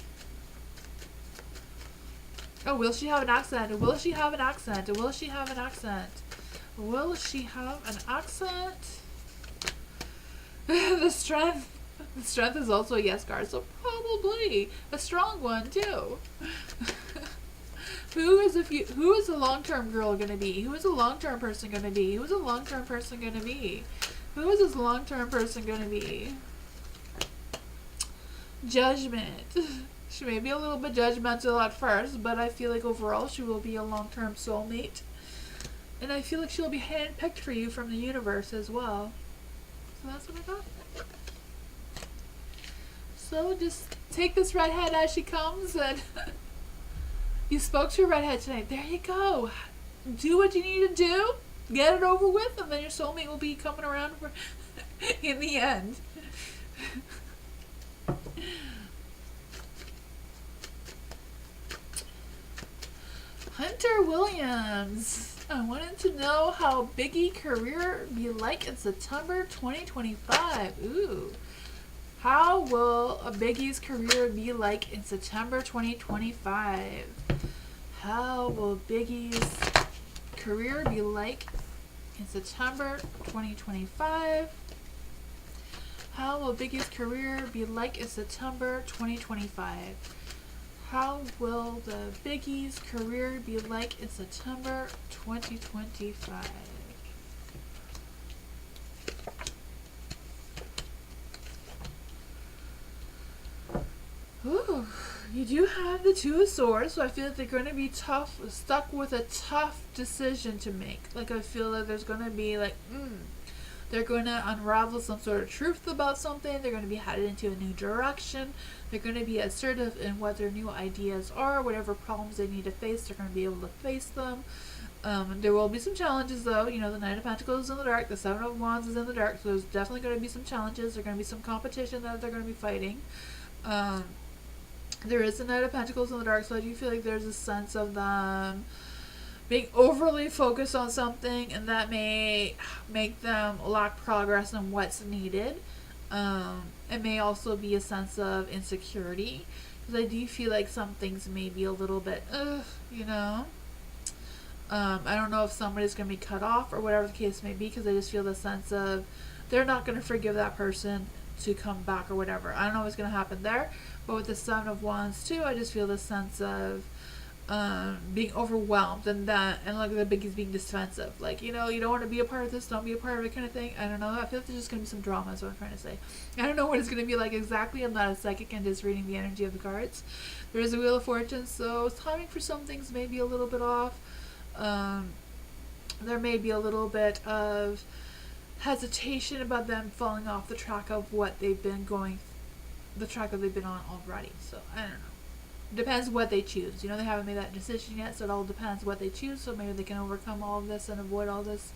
Speaker 1: Oh, will she have an accent? Will she have an accent? Will she have an accent? Will she have an accent? The strength is also a yes card, so probably a strong one too. Who is the long-term girl gonna be? Who is the long-term person gonna be? Who is the long-term person gonna be? Who is this long-term person gonna be? Judgment. She may be a little bit judgmental at first, but I feel like overall she will be a long-term soulmate. And I feel like she'll be handpicked for you from the universe as well. So that's what I got. So just take this redhead as she comes, and you spoke to a redhead tonight. There you go. Do what you need to do. Get it over with, and then your soulmate will be coming around for in the end. Hunter Williams. I wanted to know how Biggie career be like in September 2025. Ooh. How will a Biggie's career be like in September 2025? How will Biggie's career be like in September 2025? How will Biggie's career be like in September 2025? How will the Biggie's career be like in September 2025? Ooh, you do have the Two of Swords, so I feel like they're going to be stuck with a tough decision to make. Like, I feel like there's going to be like, they're going to unravel some sort of truth about something. They're going to be headed into a new direction. They're going to be assertive in what their new ideas are. Whatever problems they need to face, they're going to be able to face them. There will be some challenges, though. You know, the Knight of Pentacles is in the dark. The Seven of Wands is in the dark. So there's definitely going to be some challenges. There's going to be some competition that they're going to be fighting. There is the Knight of Pentacles in the dark, so I do feel like there's a sense of them being overly focused on something, and that may make them lack progress in what's needed. It may also be a sense of insecurity, because I do feel like some things may be a little bit, you know. I don't know if somebody's going to be cut off or whatever the case may be, because I just feel the sense of they're not going to forgive that person to come back or whatever. I don't know what's going to happen there, but with the Seven of Wands too, I just feel the sense of being overwhelmed, and like the Biggie's being defensive, like, you know, you don't want to be a part of this, don't be a part of it kind of thing. I don't know, I feel like there's just going to be some drama is what I'm trying to say. I don't know what it's going to be like exactly. I'm not a psychic and just reading the energy of the cards. There is a Wheel of Fortune, so timing for some things may be a little bit off. There may be a little bit of hesitation about them falling off the track of what they've been the track that they've been on already. So I don't know. Depends what they choose. You know, they haven't made that decision yet, so it all depends what they choose. So maybe they can overcome all of this and avoid all this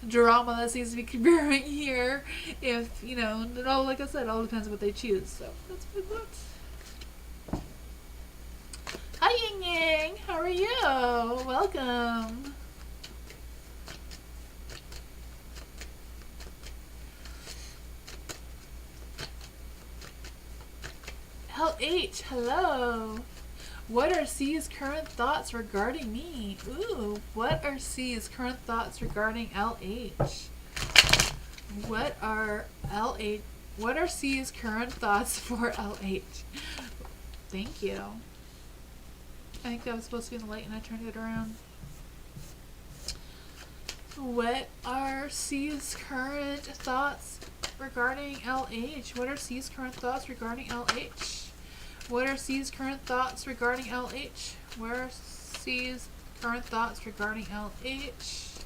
Speaker 1: drama that seems to be brewing here. If, you know, it all, like I said, it all depends what they choose. So that's my thoughts. Hi Ying Yang, how are you? Welcome. LH, hello. What are C's current thoughts regarding me? Ooh, what are C's current thoughts regarding LH? What are What are C's current thoughts for LH? Thank you. I think that was supposed to be in the light and I turned it around. What are C's current thoughts regarding LH? What are C's current thoughts regarding LH? What are C's current thoughts regarding LH? What are C's current thoughts regarding LH?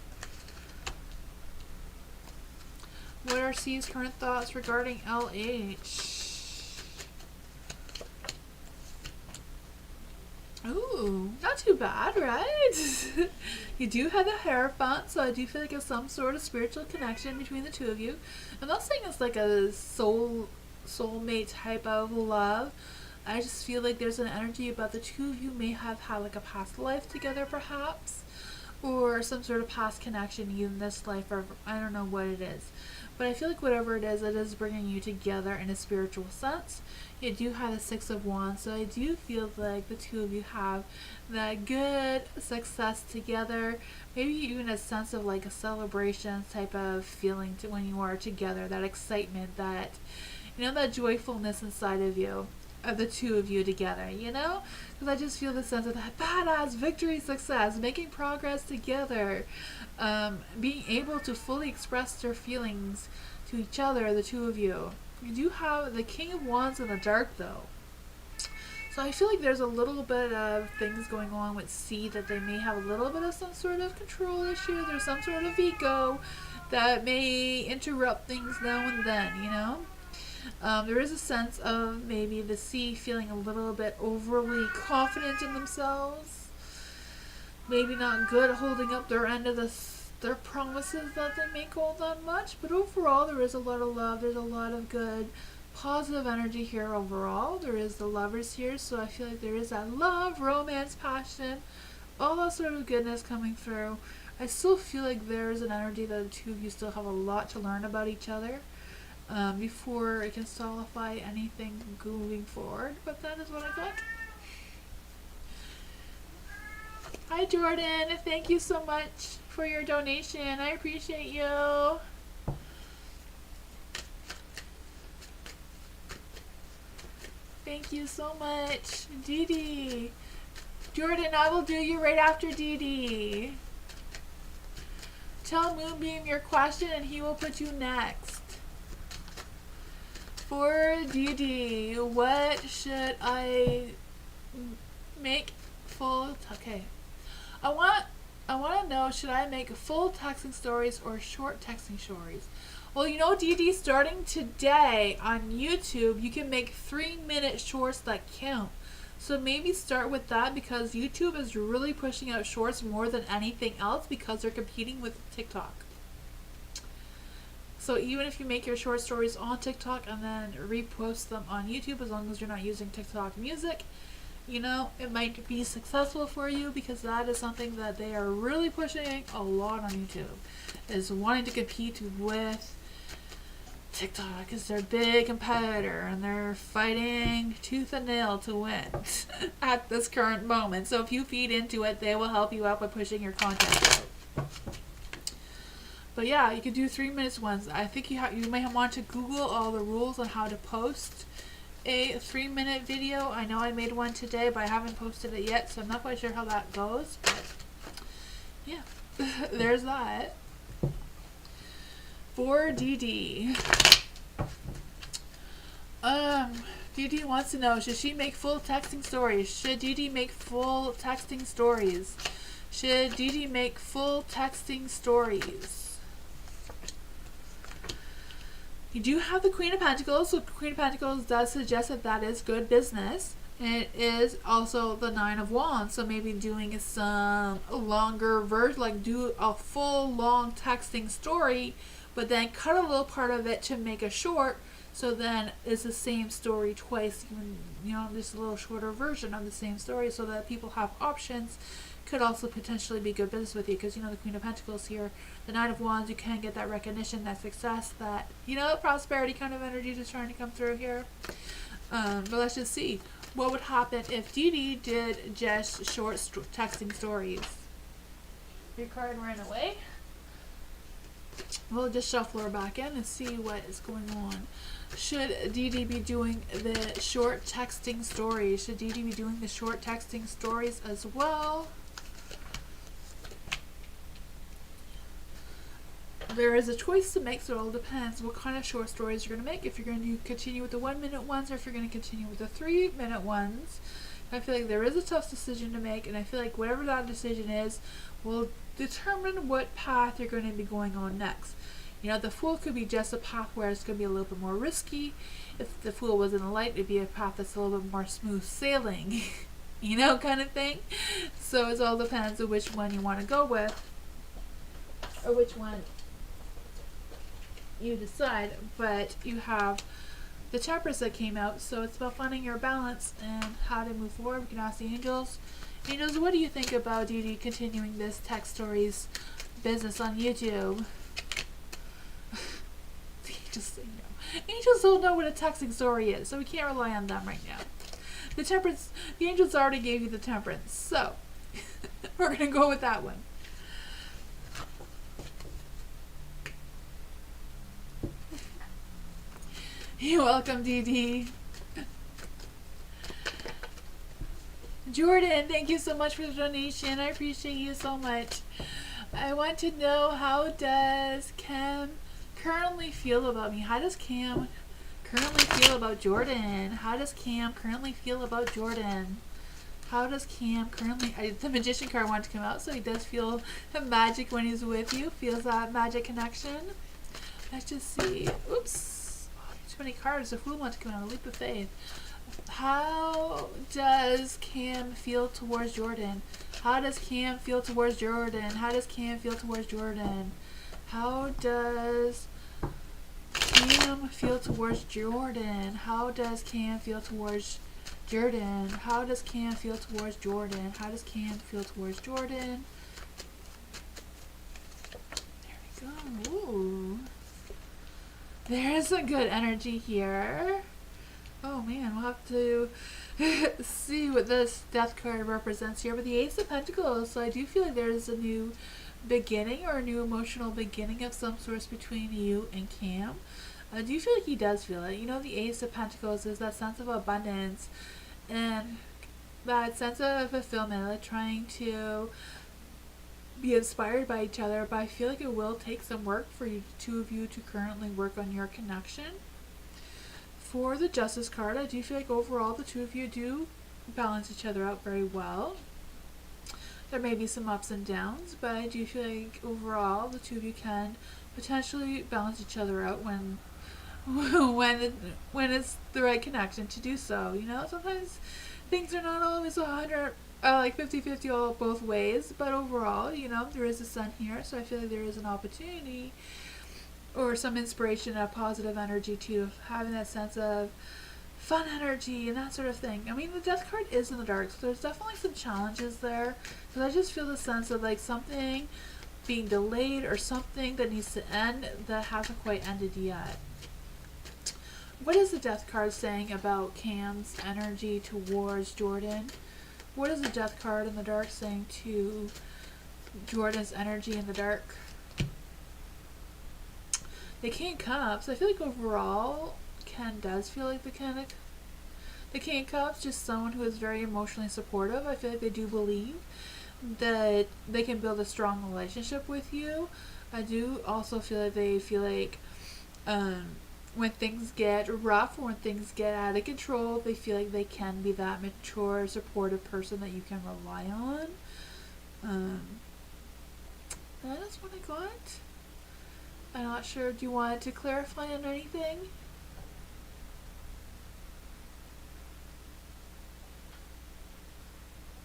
Speaker 1: What are C's current thoughts regarding LH? Ooh, not too bad, right? You do have the Hierophant, so I do feel like there's some sort of spiritual connection between the two of you. I'm not saying it's like a soulmate type of love. I just feel like there's an energy about the two of you may have had like a past life together perhaps, or some sort of past connection in this life, or I don't know what it is. But I feel like whatever it is bringing you together in a spiritual sense. You do have the Six of Wands, so I do feel like the two of you have that good success together. Maybe even a sense of like a celebration type of feeling to when you are together. That excitement, that, you know, that joyfulness inside of you, of the two of you together, you know? Because I just feel the sense of that badass victory, success, making progress together, being able to fully express their feelings to each other, the two of you. You do have the King of Wands in the dark though. So I feel like there's a little bit of things going on with C, that they may have a little bit of some sort of control issue. There's some sort of ego that may interrupt things now and then, you know? There is a sense of maybe the C feeling a little bit overly confident in themselves. Maybe not good at holding up their end of their promises that they make all that much. But overall, there is a lot of love. There's a lot of good, positive energy here overall. There is the Lovers here, so I feel like there is that love, romance, passion, all that sort of goodness coming through. I still feel like there's an energy that the two of you still have a lot to learn about each other. Before it can solidify anything moving forward, but that is what I got. Hi Jordan, thank you so much for your donation. I appreciate you. Thank you so much. Dee Dee. Jordan, I will do you right after Dee Dee. Tell Moonbeam your question and he will put you next. For Dee Dee, what should I make full? Okay, I want to know, should I make full texting stories or short texting stories? Well, you know, Dee Dee, starting today on YouTube, you can make 3-minute shorts that count. So maybe start with that, because YouTube is really pushing out shorts more than anything else because they're competing with TikTok. So even if you make your short stories on TikTok and then repost them on YouTube, as long as you're not using TikTok music, you know, it might be successful for you, because that is something that they are really pushing a lot on YouTube, is wanting to compete with TikTok is their big competitor, and they're fighting tooth and nail to win at this current moment. So if you feed into it, they will help you out by pushing your content out. But yeah, you can do 3-minute ones. I think you may want to Google all the rules on how to post a 3-minute video. I know I made one today, but I haven't posted it yet, so I'm not quite sure how that goes. But yeah, there's that. For Dee Dee. Dee Dee wants to know, should she make full texting stories? Should Dee Dee make full texting stories? Should Dee Dee make full texting stories? You do have the Queen of Pentacles, so Queen of Pentacles does suggest that that is good business. And it is also the Nine of Wands, so maybe doing some longer version, like do a full long texting story, but then cut a little part of it to make a short, so then it's the same story twice, even, you know, just a little shorter version of the same story, so that people have options. Could also potentially be good business with you, because, you know, the Queen of Pentacles here, the Nine of Wands, you can get that recognition, that success, that, you know, prosperity kind of energy just trying to come through here. But let's just see what would happen if Dee Dee did just short texting stories. Your card ran away. We'll just shuffle her back in and see what is going on. Should Dee Dee be doing the short texting stories? Should Dee Dee be doing the short texting stories as well? There is a choice to make, so it all depends what kind of short stories you're going to make. If you're going to continue with the 1 minute ones or if you're going to continue with the 3 minute ones. I feel like there is a tough decision to make, and I feel like whatever that decision is will determine what path you're going to be going on next. You know, the Fool could be just a path where it's going to be a little bit more risky. If the Fool was in the Light, it'd be a path that's a little bit more smooth sailing, you know, kind of thing. So it all depends on which one you want to go with, or which one you decide. But you have the Temperance that came out, so it's about finding your balance and how to move forward. We can ask the angels. Angels, what do you think about Dee Dee continuing this text stories business on YouTube? Just say no. Angels don't know what a texting story is, so we can't rely on them right now. The Temperance, the angels already gave you the Temperance, so we're gonna go with that one. You're welcome, Dee Dee. Jordan, thank you so much for the donation. I appreciate you so much. I want to know, how does Cam currently feel about me? How does Cam currently feel about Jordan? How does Cam currently feel about Jordan? How does Cam currently... the Magician card wanted to come out, so he does feel magic when he's with you. Feels that magic connection. Let's just see. Oops. Oh, too many cards. The Fool wants to come out. A leap of faith. How does Cam feel towards Jordan? How does Cam feel towards Jordan? How does Cam feel towards Jordan? How does Cam feel towards Jordan? How does Cam feel towards Jordan? How does Cam feel towards Jordan? How does Cam feel towards Jordan? There we go. Ooh. There's a good energy here. Oh man, we'll have to see what this Death card represents here. But the Ace of Pentacles, so I do feel like there's a new beginning or a new emotional beginning of some sort between you and Cam. I do feel like he does feel it. You know, the Ace of Pentacles is that sense of abundance and that sense of fulfillment, like trying to be inspired by each other. But I feel like it will take some work for you, the two of you, to currently work on your connection. For the Justice card, I do feel like overall the two of you do balance each other out very well. There may be some ups and downs, but I do feel like overall the two of you can potentially balance each other out when it's the right connection to do so. You know, sometimes things are not always 100 like 50-50 all both ways, but overall, you know, there is a Sun here, so I feel like there is an opportunity or some inspiration, a positive energy to having that sense of fun energy and that sort of thing. I mean, the Death card is in the dark, so there's definitely some challenges there. Because I just feel the sense of like something being delayed or something that needs to end that hasn't quite ended yet. What is the Death card saying about Cam's energy towards Jordan? What is the Death card in the dark saying to Jordan's energy in the dark? The King of Cups, I feel like overall Ken does feel like the King of Cups, just someone who is very emotionally supportive. I feel like they do believe that they can build a strong relationship with you. I do also feel like they feel like when things get rough or when things get out of control, they feel like they can be that mature, supportive person that you can rely on. That is what I got. I'm not sure. Do you want to clarify on anything?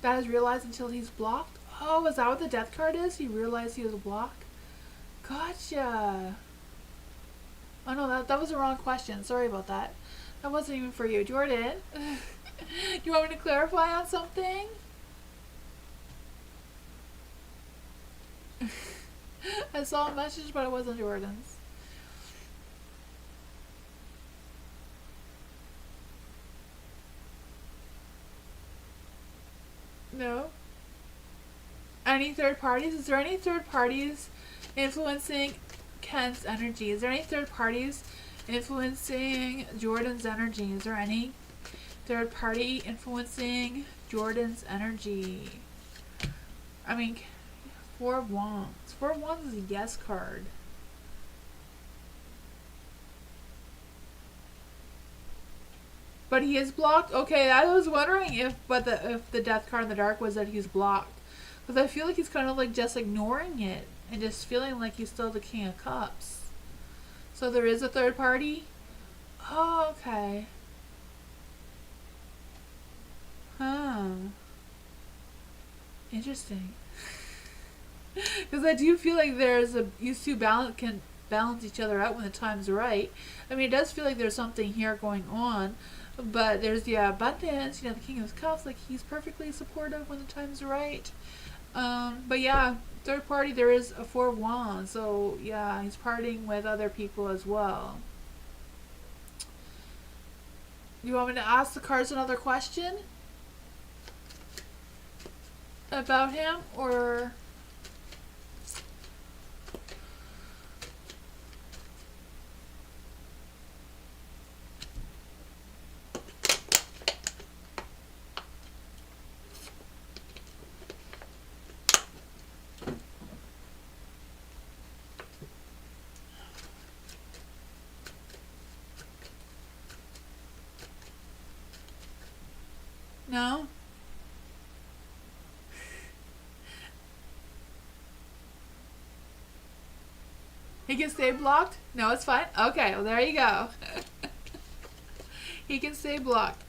Speaker 1: That is realized until he's blocked. Oh, is that what the Death card is? He realized he was blocked? Gotcha. Oh no, that was the wrong question. Sorry about that. That wasn't even for you. Jordan, you want me to clarify on something? I saw a message, but it wasn't Jordan's. No? Any third parties? Is there any third parties influencing Ken's energy. Is there any third parties influencing Jordan's energy? Is there any third party influencing Jordan's energy? I mean, Four of Wands. Four of Wands is a yes card. But he is blocked? Okay, I was wondering if the death card in the dark was that he's blocked. Because I feel like he's kind of like just ignoring it and just feeling like he's still the King of Cups. So there is a third party? Oh, okay. Huh. Interesting. Because I do feel like these two can balance each other out when the time's right. I mean, it does feel like there's something here going on, but there's the abundance, the King of Cups, like he's perfectly supportive when the time's right. But yeah, third party, there is a Four of Wands, so yeah, he's partying with other people as well. You want me to ask the cards another question about him, or? No? He can stay blocked? No, it's fine. Okay, well there you go. He can stay blocked.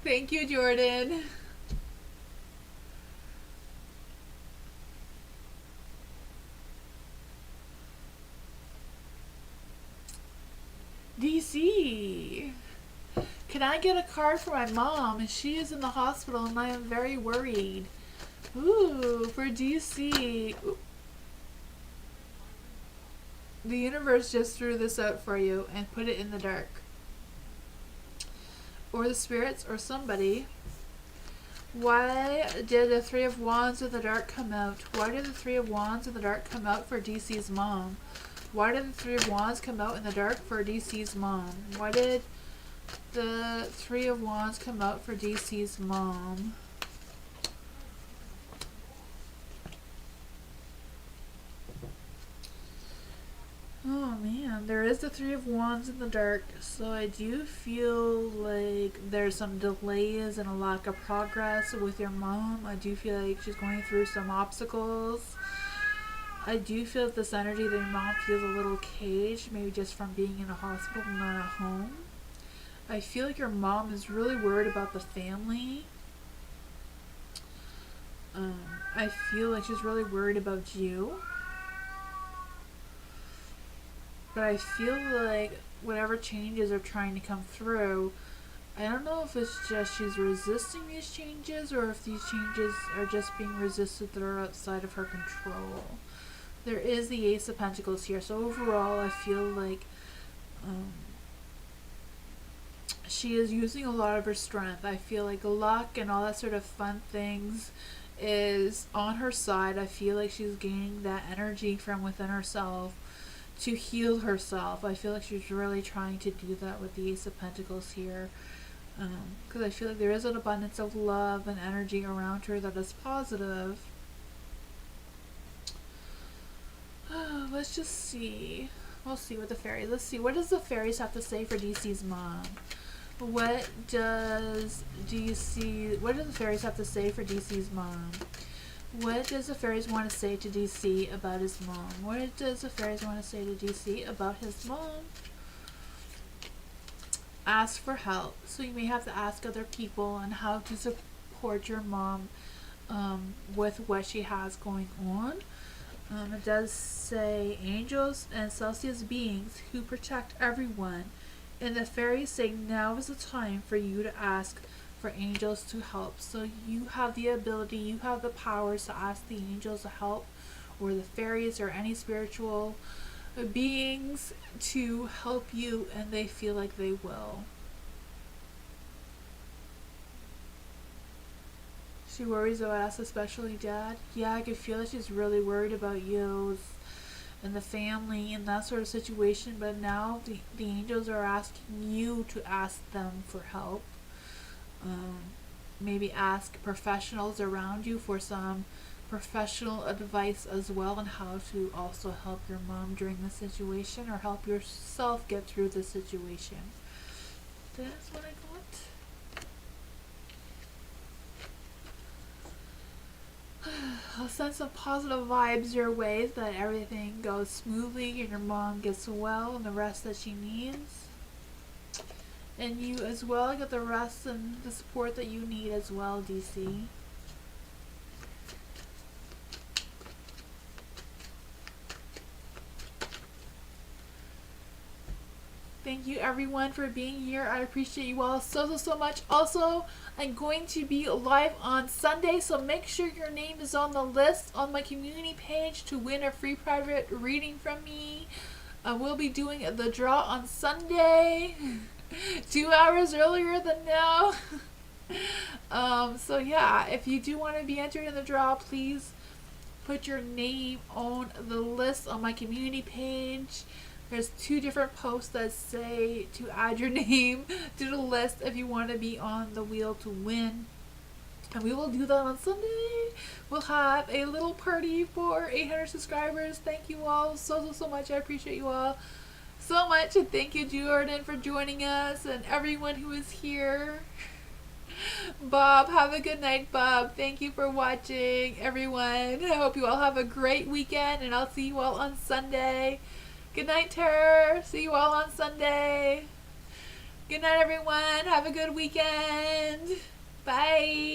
Speaker 1: Thank you, Jordan. DC. Can I get a card for my mom? She is in the hospital and I am very worried. Ooh, for DC. Ooh. The universe just threw this out for you and put it in the dark. Or the spirits or somebody. Why did the Three of Wands in the dark come out? Why did the Three of Wands in the dark come out for DC's mom? Why did the Three of Wands come out in the dark for DC's mom? Why did the Three of Wands come out for DC's mom? Oh man, there is the Three of Wands in the dark, so I do feel like there's some delays and a lack of progress with your mom. I do feel like she's going through some obstacles. I do feel that this energy that your mom feels a little caged, maybe just from being in a hospital and not at home. I feel like your mom is really worried about the family. I feel like she's really worried about you. But I feel like whatever changes are trying to come through, I don't know if it's just she's resisting these changes or if these changes are just being resisted that are outside of her control. There is the Ace of Pentacles here, so overall I feel like she is using a lot of her strength. I feel like luck and all that sort of fun things is on her side. I feel like she's gaining that energy from within herself to heal herself. I feel like she's really trying to do that with the Ace of Pentacles here. Because I feel like there is an abundance of love and energy around her that is positive. Let's just see. We'll see what the fairies. Let's see. What does the fairies have to say for DC's mom? What does the fairies have to say for DC's mom? What does the fairies want to say to DC about his mom? What does the fairies want to say to DC about his mom? Ask for help. So you may have to ask other people on how to support your mom with what she has going on. It does say angels and celestial beings who protect everyone. And the fairies say now is the time for you to ask for angels to help. So you have the ability, you have the powers to ask the angels to help, or the fairies or any spiritual beings to help you, and they feel like they will. She worries about us, especially Dad. Yeah, I could feel that she's really worried about you and the family and that sort of situation. But now the angels are asking you to ask them for help. Um, Maybe ask professionals around you for some professional advice as well on how to also help your mom during the situation or help yourself get through the situation. That's what I got. I'll send some positive vibes your way so that everything goes smoothly and your mom gets well and the rest that she needs. And you as well get the rest and the support that you need as well, DC. Thank you everyone for being here. I appreciate you all so much. Also, I'm going to be live on Sunday, so make sure your name is on the list on my community page to win a free private reading from me. We'll be doing the draw on Sunday, 2 hours earlier than now. So yeah, if you do want to be entered in the draw, please put your name on the list on my community page. There's 2 different posts that say to add your name to the list if you want to be on the wheel to win. And we will do that on Sunday. We'll have a little party for 800 subscribers. Thank you all so much. I appreciate you all so much. And thank you, Jordan, for joining us and everyone who is here. Bob, have a good night, Bob. Thank you for watching, everyone. I hope you all have a great weekend, and I'll see you all on Sunday. Good night, Ter. See you all on Sunday. Good night, everyone. Have a good weekend. Bye.